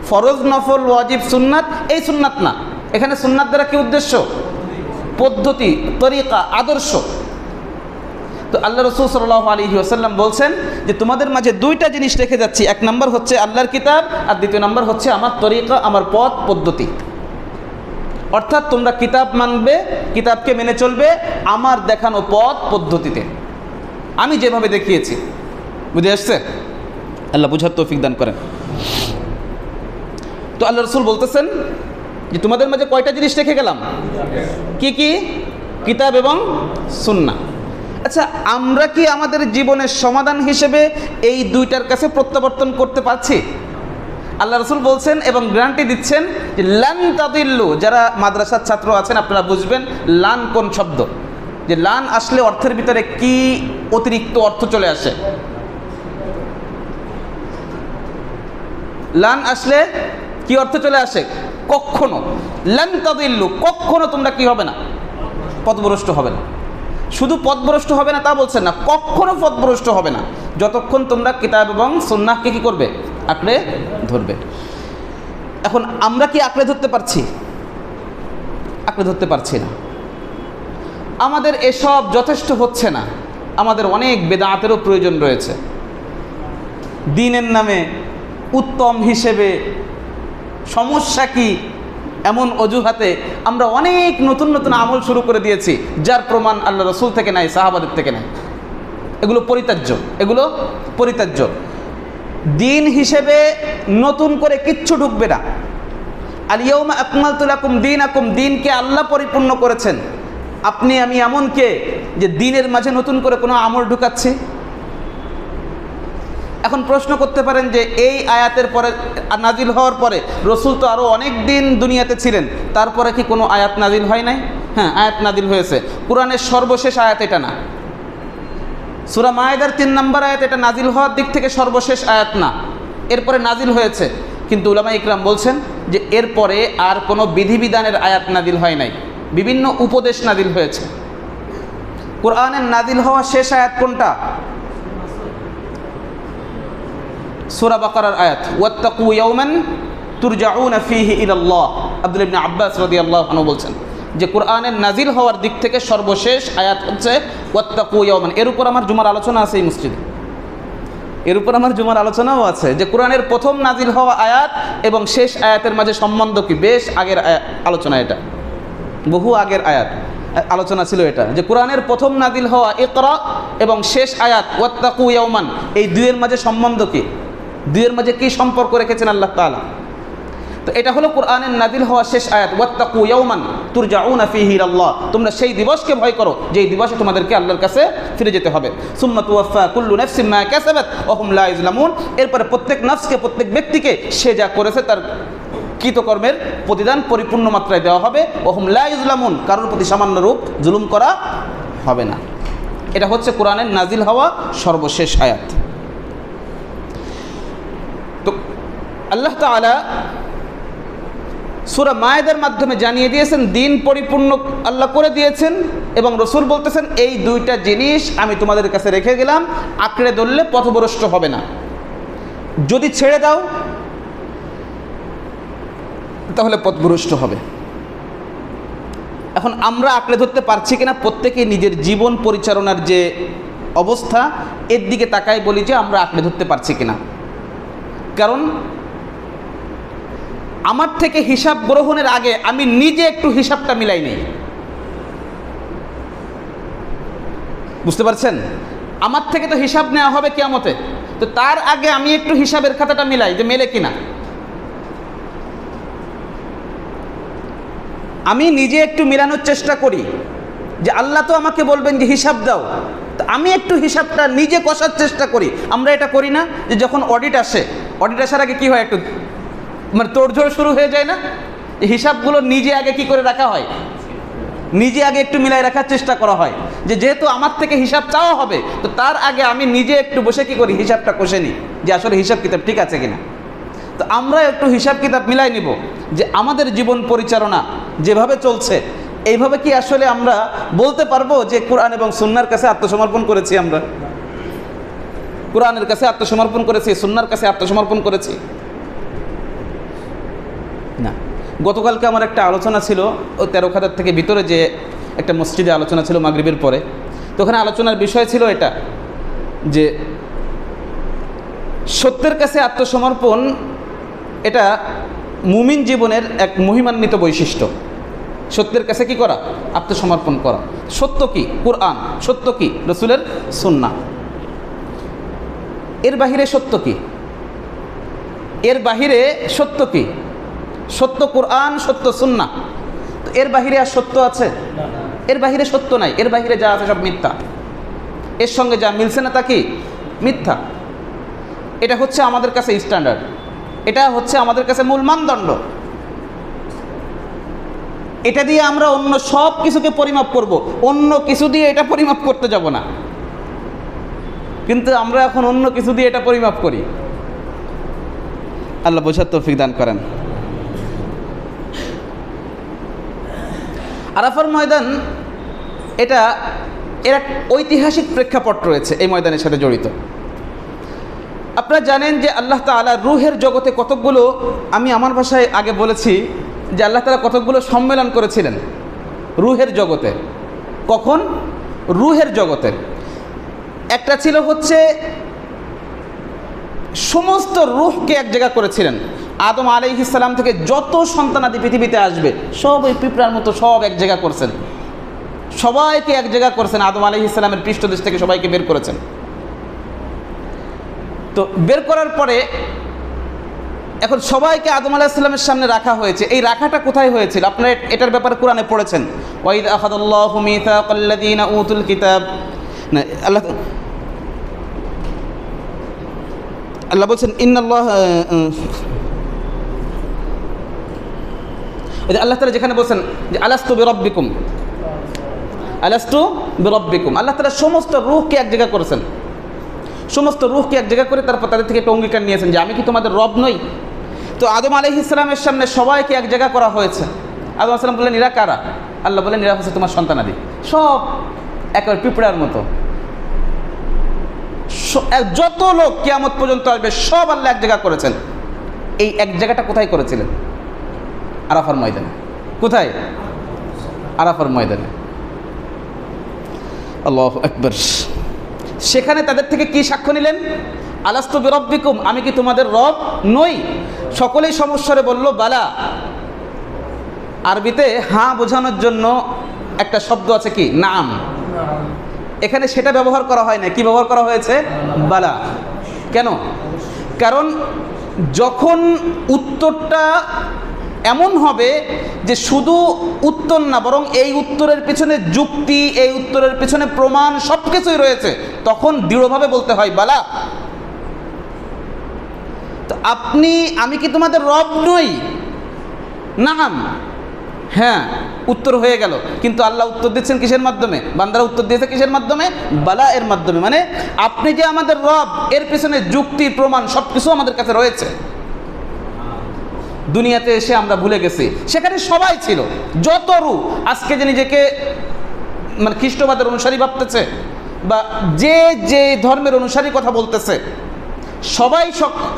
ফরজ, নফল, ওয়াজিব সুন্নাত, এই সুন্নাত না। এখানে সুন্নাত দ্বারা কি উদ্দেশ্য? পদ্ধতি, তরিকা, আদর্শ। তো আল্লাহ রসুল সাল্লাল্লাহু আলাইহি ওয়াসাল্লাম বলছেন যে তোমাদের মাঝে 2টা জিনিস রেখে যাচ্ছি। এক নম্বর হচ্ছে আল্লাহর কিতাব, আর দ্বিতীয় নম্বর হচ্ছে আমার তরিকা, আমার পথ পদ্ধতি। অর্থাৎ তোমরা কিতাব মানবে, কিতাবকে মেনে চলবে আমার দেখানো পথ পদ্ধতিতে। আমি যেভাবে দেখিয়েছি। বুঝে আসছে? আল্লাহ বুঝার তৌফিক দান করেন। তো আল্লাহ রসুল বলতেছেন যে তোমাদের মাঝে কয়টা জিনিস রেখে গেলাম? কি কি? কিতাব এবং সুন্নাহ। আচ্ছা, আমরা কি আমাদের জীবনের সমাধান হিসেবে এই দুইটার কাছে প্রত্যাবর্তন করতে পারছি? আল্লাহ রসুল বলছেন এবং গ্যারান্টি দিচ্ছেন যে লান তাদিল্লু। যারা মাদ্রাসার ছাত্র আছেন আপনারা বুঝবেন লান কোন শব্দ, যে লান আসলে অর্থের ভিতরে কি অতিরিক্ত অর্থ চলে আসে। লান আসলে কি অর্থ চলে আসে? কখনো। লান তাদিল্লু, কখনো তোমরা কি হবে না? পথভ্রষ্ট হবে না। শুধু পথভ্রষ্ট হবে না তা বলছেন না, কখনো পথভ্রষ্ট হবে না যতক্ষণ তোমরা কিতাব এবং সুন্নাহকে কি করবে? আঁকড়ে ধরবে। এখন আমরা কি আঁকড়ে ধরতে পারছি? আঁকড়ে ধরতে পারছি না। আমাদের এসব যথেষ্ট হচ্ছে না, আমাদের অনেক বেদাতেরও প্রয়োজন রয়েছে। দ্বীনের নামে উত্তম হিসেবে সমস্যা কি এমন অজুহাতে আমরা অনেক নতুন নতুন আমল শুরু করে দিয়েছি, যার প্রমাণ আল্লাহ রসুল থেকে নাই, সাহাবাদের থেকে নাই। এগুলো পরিত্যাজ্য, এগুলো পরিত্যাজ্য। দিন হিসেবে নতুন করে কিচ্ছু ঢুকবে না। আল ইয়াউমা আকমালতু লাকুম দীনাকুম, দিনকে আল্লাহ পরিপূর্ণ করেছেন। আপনি আমি এমন কে যে দিনের মাঝে নতুন করে কোনো আমল ঢুকাচ্ছি? এখন প্রশ্ন করতে পারেন যে এই আয়াতের পরে নাজিল হওয়ার পরে রসুল তো আরও অনেক দিন দুনিয়াতে ছিলেন, তারপরে কি কোনো আয়াত নাজিল হয় নাই? হ্যাঁ, আয়াত নাজিল হয়েছে। কোরআনের সর্বশেষ আয়াত এটা না। সূরা মায়েদার 3 নম্বর আয়াত এটা নাজিল হওয়ার দিক থেকে সর্বশেষ আয়াত না, এরপরে নাজিল হয়েছে। কিন্তু উলামা ইকরাম বলছেন যে এরপরে আর কোনো বিধিবিধানের আয়াত নাজিল হয় নাই, বিভিন্ন উপদেশ নাজিল হয়েছে। কোরআনের নাজিল হওয়া শেষ আয়াত কোনটা? সূরা বাকারার আয়াত, ওয়াত্তাকু ইয়াওমান তুরজাউনা ফীহি ইলাল্লাহ। আব্দুল্লাহ ইবনে আব্বাস রাদিয়াল্লাহু আনহু বলছেন যে কোরআনের নাজিল হওয়ার দিক থেকে সর্বশেষ আয়াত হচ্ছে ওয়াত্তাকু ইয়াওমান। এর উপর আমার জুমার আলোচনা আছে এই মসজিদে, এর উপর আমার জুমার আলোচনাও আছে যে কোরআনের প্রথম নাজিল হওয়া আয়াত এবং শেষ আয়াতের মাঝে সম্বন্ধ কি। বেশ আগের আলোচনা, এটা বহু আগের আয়াত আলোচনা ছিল এটা, যে কোরআনের প্রথম নাজিল হওয়া ইকরা এবং শেষ আয়াত ওয়াত্তাকু ইয়াওমান, এই দুইয়ের মাঝে সম্বন্ধ কি, দুইয়ের মাঝে কি সম্পর্ক রেখেছেন আল্লাহ তাআলা। তো এটা হলো কোরআনের নাজিল হওয়া শেষ আয়াত, ওয়াত্তাকু ইয়াওমান তুরজাউনা ফীহি ইলাল্লাহ। তোমরা সেই দিবসকে ভয় করো যেই দিবসে তোমাদেরকে আল্লাহর কাছে ফিরে যেতে হবে। সুম্মা তুওয়াফা কুল্লু নাফসিন মা কাসাবাত ওয়া হুম লা ইউজলামুন। এরপরে প্রত্যেক নফসকে, প্রত্যেক ব্যক্তিকে সে যা করেছে তার কৃতকর্মের প্রতিদান পরিপূর্ণ মাত্রায় দেওয়া হবে। ওয়া হুম লা ইউজলামুন, কারোর প্রতি সামান্য রূপ জুলুম করা হবে না। এটা হচ্ছে কোরআনের নাজিল হওয়া সর্বশেষ আয়াত। তো আল্লাহ তাআলা সূরা মায়েদার মাধ্যমে জানিয়ে দিয়েছেন দিন পরিপূর্ণ আল্লাহ করে দিয়েছেন, এবং রসুল বলতেছেন এই দুইটা জিনিস আমি তোমাদের কাছে রেখে গেলাম, আঁকড়ে ধরলে পথভ্রষ্ট হবে না। যদি ছেড়ে দাও তাহলে পথভ্রষ্ট হবে। এখন আমরা আঁকড়ে ধরতে পারছি কিনা, প্রত্যেকে নিজের জীবন পরিচালনার যে অবস্থা এর দিকে তাকাই বলি যে আমরা আঁকড়ে ধরতে পারছি কিনা। কারণ আমার থেকে হিসাব গ্রহণের আগে আমি নিজে একটু হিসাবটা মিলাই নেই। বুঝতে পারছেন? আমার থেকে তো হিসাব নেওয়া হবে কিয়ামতে, তো তার আগে আমি একটু হিসাবের খাতাটা মিলাই যে মেলে কিনা। আমি নিজে একটু মিলানোর চেষ্টা করি যে আল্লাহ তো আমাকে বলবেন যে হিসাব দাও, তো আমি একটু হিসাবটা নিজে কষার চেষ্টা করি। আমরা এটা করি না যে যখন অডিট আসে, অডিট আসার আগে কী হয়, একটু মানে তোড়জোড় শুরু হয়ে যায় না, হিসাবগুলো নিজে আগে কি করে রাখা হয়, নিজে আগে একটু মিলাই রাখার চেষ্টা করা হয় যে যেহেতু আমার থেকে হিসাব চাওয়া হবে, তো তার আগে আমি নিজে একটু বসে কি করি, হিসাবটা কষে নিই যে আসলে হিসাব কিতাব ঠিক আছে কিনা। তো আমরা একটু হিসাব কিতাব মিলাই নিব যে আমাদের জীবন পরিচালনা যেভাবে চলছে এইভাবে কি আসলে আমরা বলতে পারবো যে কোরআন এবং সুন্নাহর কাছে আত্মসমর্পণ করেছি, আমরা কোরআনের কাছে আত্মসমর্পণ করেছি, সুন্নাহর কাছে আত্মসমর্পণ করেছি না। গতকালকে আমার একটা আলোচনা ছিল ওই 13 খাদার থেকে ভিতরে যে একটা মসজিদে আলোচনা ছিল মাগরিবের পরে। তো ওখানে আলোচনার বিষয় ছিল এটা যে সত্যের কাছে আত্মসমর্পণ এটা মুমিন জীবনের এক মহিমান্বিত বৈশিষ্ট্য। সত্যের কাছে কি করা? আত্মসমর্পণ করা। সত্য কি? কোরআন। সত্য কি? রাসূলের সুন্নাহ। এর বাহিরে সত্য কি? এর বাহিরে সত্য কি? সত্য কোরআন, সত্য সুন্নাহ। তো এর বাহিরে আর সত্য আছে? এর বাহিরে সত্য নাই। এর বাহিরে যা আছে সব মিথ্যা। এর সঙ্গে যা মিলছে না তা কি? মিথ্যা। এটা হচ্ছে আমাদের কাছে স্ট্যান্ডার্ড, এটা হচ্ছে আমাদের কাছে মূল মানদণ্ড। এটা দিয়ে আমরা অন্য সব কিছুকে পরিমাপ করব, অন্য কিছু দিয়ে এটা পরিমাপ করতে যাব না। কিন্তু আমরা এখন অন্য কিছু দিয়ে এটা পরিমাপ করি। আল্লাহ বোঝার তৌফিক দান করেন। আরাফার ময়দান এর এক ঐতিহাসিক প্রেক্ষাপট রয়েছে এই ময়দানের সাথে জড়িত। আপনারা জানেন যে আল্লাহ তাআলা রূহের জগতে কতকগুলো, আমি আমার ভাষায় আগে বলেছি যে আল্লাহ তাআলা কতকগুলো সম্মেলন করেছিলেন রূহের জগতে। কখন? রূহের জগতে। একটা ছিল হচ্ছে সমস্ত রূহকে এক জায়গা করেছিলেন। আদম আলাইহিস সালাম থেকে যত সন্তানাদি পৃথিবীতে আসবে সব ওই পিঁপড়ার মতো সব এক জায়গা করছেন, সবাইকে এক জায়গা করছেন। আদম আলাইহিস সালামের পৃষ্ঠদেশ থেকে সবাইকে বের করেছেন। তো বের করার পরে এখন সবাইকে আদম আলাইহিস সালামের সামনে রাখা হয়েছে। এই রাখাটা কোথায় হয়েছিল? আপনারা এটার ব্যাপারে কোরআনে পড়েছেন, ওয়াইদ আখাযাল্লাহু মিসাকাল্লাযীনা উতুল কিতাব। না, আল্লাহ বলছেন ইন্নাল্লাহ, আল্লাহ তাআলা যেখানে বলছেন যে আলাস্তু বিরাব্বিকুম, আলাস্তু বিরাব্বিকুম, আল্লাহ তাআলা সমস্ত রূহকে এক জায়গা করেছেন। সমস্ত রূহকে এক জায়গা করে তারপর তাদের থেকে একটা অঙ্গীকার নিয়েছেন যে আমি কি তোমাদের রব নই? তো আদম আলাইহিস সালামের সামনে সবাইকে এক জায়গা করা হয়েছে। আদম আলাইহিস সালাম বললেন এরা কারা? আল্লাহ বললেন এরা হচ্ছে তোমার সন্তানাদি, সব একেবারে পিঁপড়ার মতো। যত লোক কিয়ামত পর্যন্ত আসবে সব আল্লাহ এক জায়গা করেছেন। এই এক জায়গাটা কোথায় করেছিলেন? আরাফার ময়দানে। কোথায়? আরাফার ময়দানে। আল্লাহু আকবার। সেখানে তাদের থেকে কি সাক্ষ্য নিলেন? আলাস্তু বিরাব্বিকুম, আমি কি তোমাদের রব নই? সকলেই সমস্বরে বলল বালা। আরবিতে হ্যাঁ বোঝানোর জন্য একটা শব্দ আছে, কি? নাম। এখানে সেটা ব্যবহার করা হয় না, কি ব্যবহার করা হয়েছে? বালা। কেন? কারণ যখন উত্তরটা এমন হবে যে শুধু উত্তর না, বরং এই উত্তরের পিছনে যুক্তি, এই উত্তরের পিছনে প্রমাণ সব কিছুই রয়েছে, তখন দৃঢ়ভাবে বলতে হয় বালা। তো আমি কি তোমাদের রব নই? নাম, হ্যাঁ, উত্তর হয়ে গেল। কিন্তু আল্লাহ উত্তর দিচ্ছেন কিসের মাধ্যমে? বান্দারা উত্তর দিয়েছে কিসের মাধ্যমে? বালা এর মাধ্যমে। মানে আপনি যে আমাদের রব, এর পিছনে যুক্তি প্রমাণ সব কিছু আমাদের কাছে রয়েছে। দুনিয়াতে এসে আমরা ভুলে গেছি, সেখানে সবাই ছিল, যত রূহ। আজকে যে নিজেকে মানে খ্রিস্টবাদের অনুসারী ভাবতেছে বা যে যে ধর্মের অনুসারী কথা বলতেছে, সবাই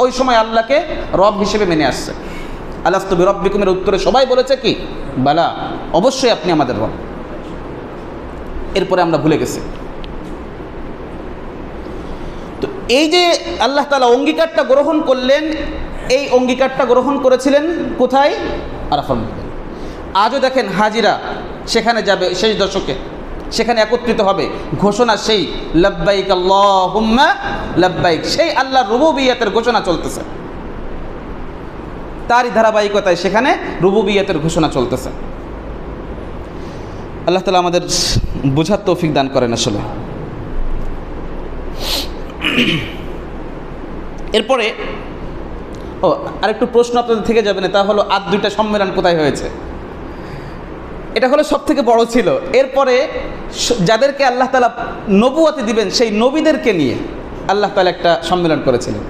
ওই সময় আল্লাহকে রব হিসেবে মেনে আসছে। আলাস্তু বিরাব্বিকুমের উত্তরে সবাই বলেছে কি? বালা, অবশ্যই আপনি আমাদের রব। এরপরে আমরা ভুলে গেছি। তো এই যে আল্লাহ তাআলা অঙ্গীকারটা গ্রহণ করলেন, এই অঙ্গীকারটা গ্রহণ করেছিলেন কোথায়? আরাফার ময়দানে। আজও দেখেন হাজিরা সেখানে যাবে শেষ দশকে, সেখানে একত্রিত হবে, ঘোষণা সেই লাব্বাইক আল্লাহুম্মা লাব্বাইক, সেই আল্লাহর রুবুবিয়্যাতের ঘোষণা চলতেছে। তারই ধারাবাহিকতায় সেখানে রুবুবিয়্যাতের ঘোষণা চলতেছে। আল্লাহ তাআলা আমাদের বোঝার তৌফিক দান করেন। আসলে এরপরে আরেকটু প্রশ্ন আপনাদের থেকে যাবে না, তা হলো আর দুইটা সম্মেলন কোথায় হয়েছে? এটা হলো সব থেকে বড় ছিল। এরপরে যাদেরকে আল্লাহ তাআলা নবুয়তি দিবেন, সেই নবীদেরকে নিয়ে আল্লাহ তাআলা একটা সম্মেলন করেছিলেন।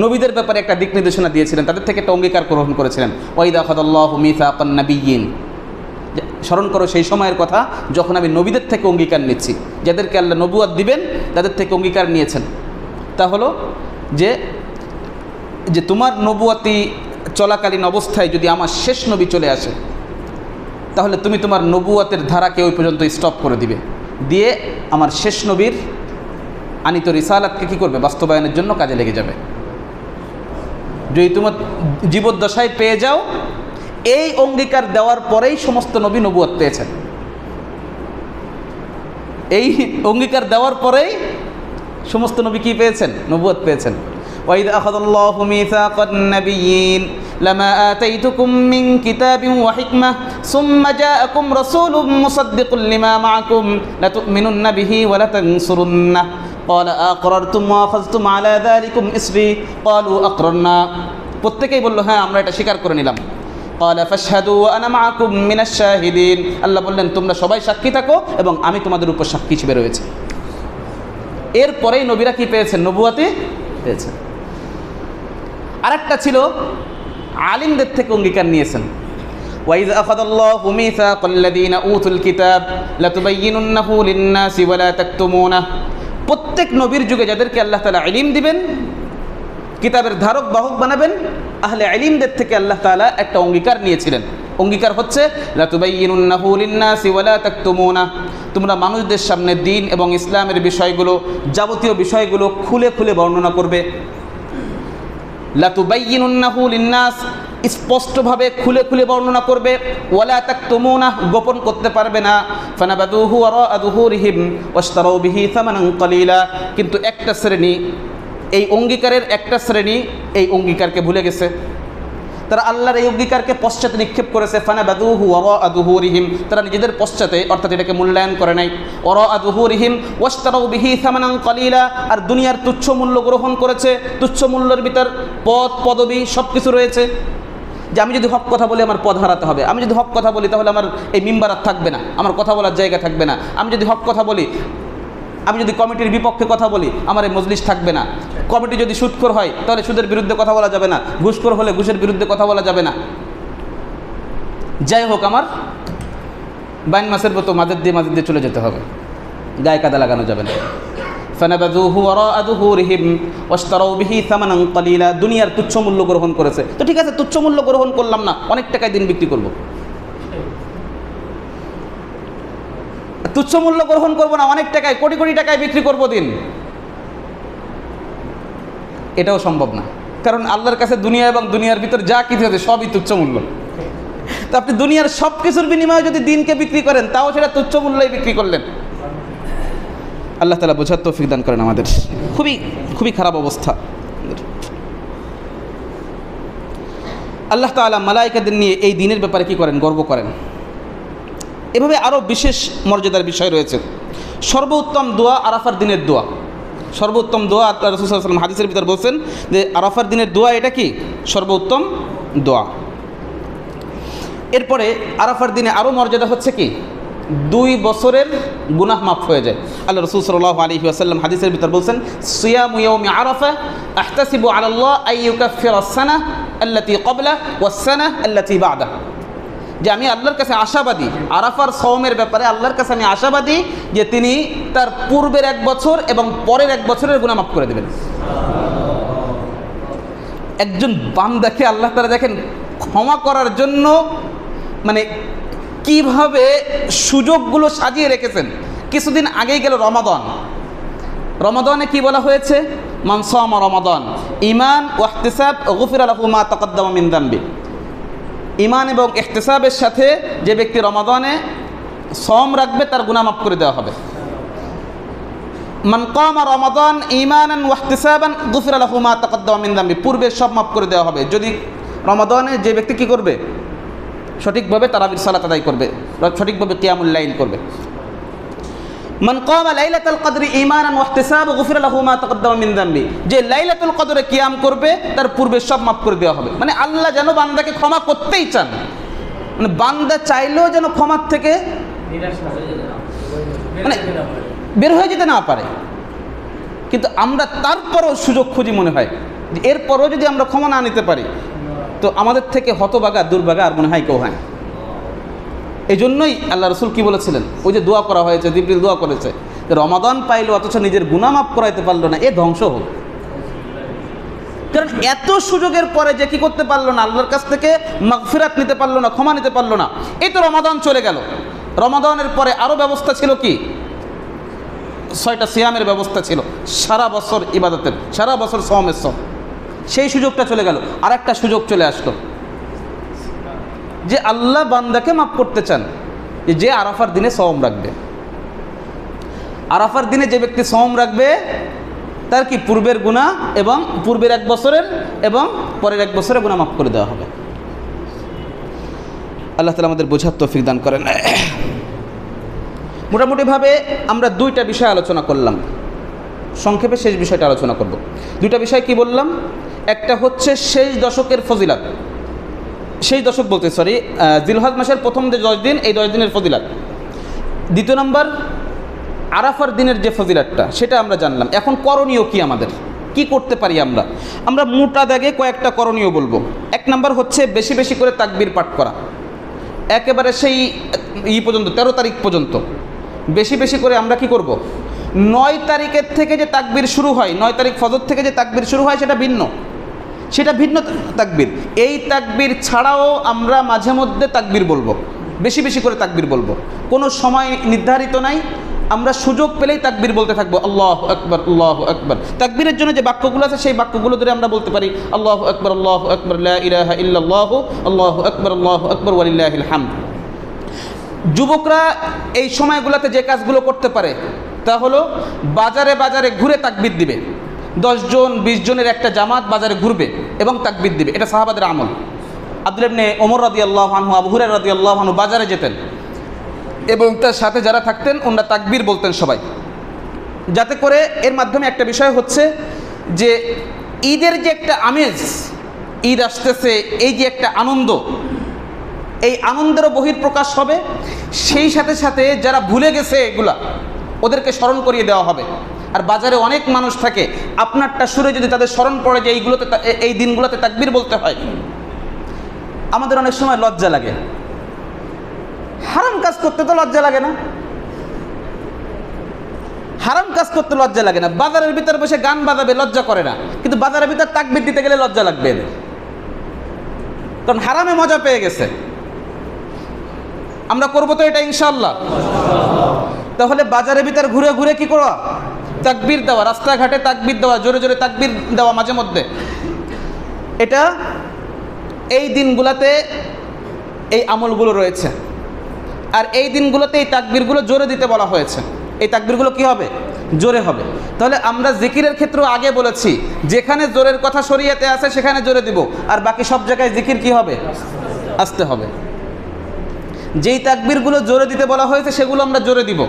নবীদের ব্যাপারে একটা দিক নির্দেশনা দিয়েছিলেন, তাদের থেকে একটা অঙ্গীকার গ্রহণ করেছিলেন। ওয়াইদা আখাযাল্লাহু মিসাকান নাবিয়্যিন, স্মরণ করো সেই সময়ের কথা যখন আমি নবীদের থেকে অঙ্গীকার নিচ্ছি। যাদেরকে আল্লাহ নবুয়ত দিবেন তাদের থেকে অঙ্গীকার নিয়েছেন। তা হলো যে তোমার নবুয়তি চলাকালীন অবস্থায় যদি আমার শেষ নবী চলে আসে, তাহলে তুমি তোমার নবুয়তের ধারাকে ওই পর্যন্ত স্টপ করে দিবে, দিয়ে আমার শেষ নবীর আনিত রিসালাতকে কী করবে? বাস্তবায়নের জন্য কাজে লেগে যাবে। যদি তোমার জীবদ্দশায় পেয়ে যাও, এই অঙ্গীকার দেওয়ার পরেই সমস্ত নবী নবুয়ত পেয়েছেন। এই অঙ্গীকার দেওয়ার পরেই সমস্ত নবী কি পেয়েছেন? নবুয়ত পেয়েছেন। ওয়াইদ আখাযাল্লাহু মিসাকান নাবিয়্যিন লামা আতাইতুকুম মিন কিতাবিন ওয়া হিকমাহ সুম্মা জাআকুম রাসূলুম মুসাদ্দিকুন লিমা মাআকুম লাতু'মিনুন্না বিহি ওয়া লাতানসুরুন্নাহ ক্বালা আকরারতুম ওয়া আখাযতুম আলা যালিকুম ইসরি ক্বালু আকরারনা। প্রত্যেকেই বলল হ্যাঁ আমরা এটা স্বীকার করে নিলাম। ক্বালা ফাশহাদু ওয়া আনা মাআকুম মিনাশ শাহিদিন। আল্লাহ বললেন তোমরা সবাই সাক্ষী থাকো এবং আমি তোমাদের উপর সাক্ষী হিসেবে রয়েছে। এরপরেই নবীরা কি পেয়েছেন? নবুয়তি পেয়েছেন। আরেকটা ছিল আলিমদের থেকে অঙ্গীকার নিয়েছেন। ওয়াইজ আখাযাল্লাহু মিসাকাল্লাযীনা উতুল কিতাব লাতুবায়্যিনুন্নাহু লিন-নাসি ওয়া লা তাকতুমুনাহ। প্রত্যেক নবীর যুগে যাদেরকে আল্লাহ তাআলা ইলম দিবেন, কিতাবের ধারক বাহক বানাবেন, আহলে ইলমদের থেকে আল্লাহ তাআলা একটা অঙ্গীকার নিয়েছিলেন। অঙ্গীকার হচ্ছে লাতুবায়্যিনুন্নাহু লিন-নাসি ওয়া লা তাকতুমুনাহ। তোমরা মানুষদের সামনে দ্বীন এবং ইসলামের বিষয়গুলো, যাবতীয় বিষয়গুলো খুলে খুলে বর্ণনা করবে। লাতুবায়্যিনুন্নাহু লিন-নাস, স্পষ্টভাবে খুলে খুলে বর্ণনা করবে। ওয়ালা তাকতুমুনাহ, গোপন করতে পারবে না। ফানাবাদুহু ওয়ারাআ যুহুরিহিম ওয়াশতারাউ বিহি সামানান কালীলা। কিন্তু একটা শ্রেণী, এই অঙ্গীকারের একটা শ্রেণী এই অঙ্গীকারকে ভুলে গেছে। তারা আল্লাহর এই অঙ্গীকারকে পশ্চাতে নিক্ষেপ করেছে। ফানাবাদুহু ওয়ারাআ যুহুরিহিম, তারা নিজেদের পশ্চাতে অর্থাৎ এটাকে মূল্যায়ন করে নাই। ওয়ারাআ যুহুরিহিম ওয়াশতারাউ বিহি সামানান কালীলা, আর দুনিয়ার তুচ্ছ মূল্য গ্রহণ করেছে। তুচ্ছ মূল্যের ভিতর পদ পদবি সব কিছু রয়েছে। যে আমি যদি হক কথা বলি আমার পদ হারাতে হবে, আমি যদি হক কথা বলি তাহলে আমার এই মিম্বার আর থাকবে না, আমার কথা বলার জায়গা থাকবে না। আমি যদি হক কথা বলি, আমি যদি কমিটির বিপক্ষে কথা বলি আমার এই মজলিস থাকবে না। কমিটি যদি সুদখোর হয় তাহলে সুদের বিরুদ্ধে কথা বলা যাবে না, ঘুষখোর হলে ঘুষের বিরুদ্ধে কথা বলা যাবে না। যাই হোক, আমার বাইন মাসের মতো মাঝের দিয়ে চলে যেতে হবে, গায়ে কাদা লাগানো যাবে না। ফানাবাযুহু ওয়ারাআ যুহুরিহিম ওয়াশতারাউ বিহি সামানান কালীলা, দুনিয়ার তুচ্ছ মূল্য গ্রহণ করেছে। তো ঠিক আছে, তুচ্ছ মূল্য গ্রহণ করলাম না, অনেক টাকায় দিন বিক্রি করব। তুচ্ছ মূল্য গ্রহণ করব না, অনেক টাকায় কোটি কোটি টাকায় বিক্রি করব দিন, এটাও সম্ভব না। কারণ আল্লাহর কাছে দুনিয়া এবং দুনিয়ার ভিতর যা কিছু আছে সবই তুচ্ছ মূল্য। তো আপনি দুনিয়ার সব কিছুর বিনিময়ে যদি দিনকে বিক্রি করেন তাও সেটা তুচ্ছ মূল্যই বিক্রি করলেন। আল্লাহ তাআলা বোঝার তৌফিক দান করেন আমাদের। খুবই খুবই খারাপ অবস্থা। আল্লাহ তাআলা মালায়েকাদের নিয়ে এই দিনের ব্যাপারে কি করেন? গর্ব করেন। এভাবে আরও বিশেষ মর্যাদার বিষয় রয়েছে। সর্বোত্তম দোয়া আরাফার দিনের দোয়া। সর্বোত্তম দোয়া রাসূল সাল্লাল্লাহু আলাইহি ওয়াসাল্লাম হাদিসের ভিতর বলছেন যে আরাফার দিনের দোয়া এটা কি? সর্বোত্তম দোয়া। এরপরে আরাফার দিনে আরও মর্যাদা হচ্ছে কি? 2 বছরের গুনাহ মাফ হয়ে যায়। আল্লাহ রাসূল সাল্লাল্লাহু আলাইহি ওয়াসাল্লাম হাদিসের ভিতর বলছেন সিয়ামু ইয়াউমি আরাফা আহতাসিবু আলা আল্লাহ আন ইউকাফিরা আস-সানাহ আল্লাতী ক্বাবলা ওয়াস-সানাহ আল্লাতী বা'দা। যে আমি আল্লাহর কাছে আশাবাদী, আরাফার সওমের ব্যাপারে আল্লাহর কাছে আমি আশাবাদী যে তিনি তার পূর্বের 1 বছর এবং পরের 1 বছরের গুনাহ মাফ করে দেবেন। একজন বান্দাকে আল্লাহ তাআলা দেখেন ক্ষমা করার জন্য মানে কিভাবে সুযোগগুলো সাজিয়ে রেখেছেন। কিছুদিন আগেই গেল রমাদান। রমাদানে কি বলা হয়েছে? মান সামা রমাদান ঈমান ওয়া ইহতিসাব গুফিরা লাহু মা তাকাদ্দামা মিন যামবি। ঈমান এবং ইহতিসাবের সাথে যে ব্যক্তি রমাদানে সওম রাখবে তার গুনাহ মাফ করে দেওয়া হবে। মান কামা রমাদান ঈমানান ওয়া ইহতিসাবান গুফিরা লাহু মা তাকাদ্দামা মিন যামবি। পূর্বের সব মাফ করে দেওয়া হবে যদি রমাদানে যে ব্যক্তি কি করবে? সঠিকভাবে তারাবির সালাত আদায় করবে, সঠিকভাবে কিয়ামুল লাইল করবে। মান কামা লাইলাতুল কদরি ঈমানান ওয়া ইহতিসাবান গুফিরা লাহু মা তাকাদ্দামা মিন যামবি। যে লাইলাতুল কদরে কিয়াম করবে তার পূর্বে সব মাফ করে দেওয়া হবে। মানে আল্লাহ যেন বান্দাকে ক্ষমা করতেই চান, মানে বান্দা চাইলেও যেন ক্ষমার থেকে মানে বের হয়ে যেতে না পারে। কিন্তু আমরা তারপরও সুযোগ খুঁজি, মনে হয় যে এরপরও যদি আমরা ক্ষমা না নিতে পারি তো আমাদের থেকে হতভাগা দুর্ভাগা আর মনে হয় কেউ হয়। এই জন্যই আল্লাহ রসুল কি বলেছিলেন? ওই যে দোয়া করা হয়েছে, জিবরিল দোয়া করেছে রমাদান পাইলো অথচ নিজের গুনাহ মাফ করাইতে পারলো না, এ ধ্বংস হোক। কারণ এত সুযোগের পরে যে কি করতে পারলো না, আল্লাহর কাছ থেকে মাগফিরাত নিতে পারলো না, ক্ষমা নিতে পারলো না। এই তো রমাদান চলে গেল। রমাদানের পরে আরও ব্যবস্থা ছিল কি? 6টা সিয়ামের ব্যবস্থা ছিল, সারা বছর ইবাদতের, সারা বছর সওমের সব। সেই সুযোগটা চলে গেল। আর একটা সুযোগ চলে আসলো, যে আল্লাহ বান্দাকে মাফ করতে চান, যে আরাফার দিনে সওম রাখবে। আরাফার দিনে যে ব্যক্তি সওম রাখবে তার কি পূর্বের গুনাহ এবং পূর্বের 1 বছরের এবং পরের 1 বছরের গুনাহ মাফ করে দেওয়া হবে। আল্লাহ তাআলা আমাদের বোঝার তৌফিক দান করেন। মোটামুটিভাবে আমরা 2টা বিষয় আলোচনা করলাম, সংক্ষেপে শেষ বিষয়টা আলোচনা করব। 2টা বিষয় কি বললাম? একটা হচ্ছে শেষ দশকের ফজিলাত, শেষ দশক বলতে জিলহজ মাসের প্রথম যে 10 দিন, এই 10 দিনের ফজিলাত। দ্বিতীয় নম্বর আরাফার দিনের যে ফজিলাতটা, সেটা আমরা জানলাম। এখন করণীয় কি, আমাদের কি করতে পারি আমরা মোটা দাগে কয়েকটা করণীয় বলবো। 1 নম্বর হচ্ছে বেশি বেশি করে তাকবীর পাঠ করা, একেবারে সেই পর্যন্ত 13 তারিখ পর্যন্ত বেশি বেশি করে আমরা কি করব, 9 তারিখের থেকে যে তাকবীর শুরু হয়, 9 তারিখ ফজর থেকে যে তাকবীর শুরু হয় সেটা ভিন্ন, সেটা ভিন্ন তাকবীর। এই তাকবীর ছাড়াও আমরা মাঝে মধ্যে তাকবীর বলবো, বেশি বেশি করে তাকবীর বলবো, কোনো সময় নির্ধারিত নাই, আমরা সুযোগ পেলেই তাকবীর বলতে থাকবো। আল্লাহু আকবার, আল্লাহু আকবার। তাকবীরের জন্য যে বাক্যগুলো আছে সেই বাক্যগুলো ধরে আমরা বলতে পারি আল্লাহু আকবার, আল্লাহু আকবার, লা ইলাহা ইল্লাল্লাহ, আল্লাহু আকবার ওয়ালিল্লাহিল হামদ। যুবকরা এই সময়গুলোতে যে কাজগুলো করতে পারে তা হলো বাজারে বাজারে ঘুরে তাকবীর দিবে। 10 জন 20 জনের একটা জামাত বাজারে ঘুরবে এবং তাকবীর দিবে। এটা সাহাবাদের আমল। আব্দুল্লাহ ইবনে ওমর রাদিয়াল্লাহু আনহু, আবু হুরায়রা রাদিয়াল্লাহু আনহু বাজারে যেতেন এবং তার সাথে যারা থাকতেন ওনারা তাকবীর বলতেন সবাই, যাতে করে এর মাধ্যমে একটা বিষয় হচ্ছে যে ঈদের যে একটা আমেজ, ঈদ আসতেছে, এই যে একটা আনন্দ, এই আনন্দেরও বহিঃপ্রকাশ হবে। সেই সাথে সাথে যারা ভুলে গেছে এগুলা, ওদেরকে স্মরণ করিয়ে দেওয়া হবে। আর বাজারে অনেক মানুষ থাকে, আপনারটা সুরে যদি তাদের স্মরণ পড়ে যে এইগুলোতে, এই দিনগুলোতে তাকবীর বলতে হয়, আমাদের অনেক সময় লজ্জা লাগে। হারাম কাজ করতে তো লজ্জা লাগে না, হারাম কাজ করতে লজ্জা লাগে না। বাজারের ভিতর বসে গান বাজাবে, লজ্জা করে না, কিন্তু বাজারের ভিতর তাকবীর দিতে গেলে লজ্জা লাগবে, কারণ হারামে মজা পেয়ে গেছে। আমরা করবো তো এটা ইনশাআল্লাহ। তাহলে বাজারের ভিতর ঘুরে ঘুরে কি করা, তাকবীর দেওয়া, রাস্তাঘাটে তাকবীর দেওয়া, জোরে জোরে তাকবীর দেওয়া মাঝে মধ্যে, এটা এই দিনগুলোতে এই আমলগুলো রয়েছে। আর এই দিনগুলোতে এই তাকবীরগুলো জোরে দিতে বলা হয়েছে। এই তাকবীরগুলো কি হবে, জোরে হবে। তাহলে আমরা জিকিরের ক্ষেত্রেও আগে বলেছি, যেখানে জোরের কথা শরীয়তে আছে সেখানে জোরে দিব, আর বাকি সব জায়গায় জিকির কি হবে, আস্তে হবে। যেই তাকবীরগুলো জোরে দিতে বলা হয়েছে সেগুলো আমরা জোরে দিব।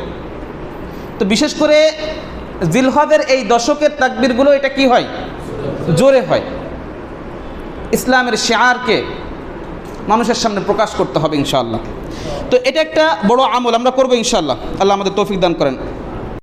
তো বিশেষ করে জিলহজের এই দশকের তাকবীরগুলো এটা কি হয়, জোরে হয়। ইসলামের শিআরকে মানুষের সামনে প্রকাশ করতে হবে ইনশাআল্লাহ। তো এটা একটা বড় আমল, আমরা করবো ইনশাআল্লাহ। আল্লাহ আমাদের তৌফিক দান করেন।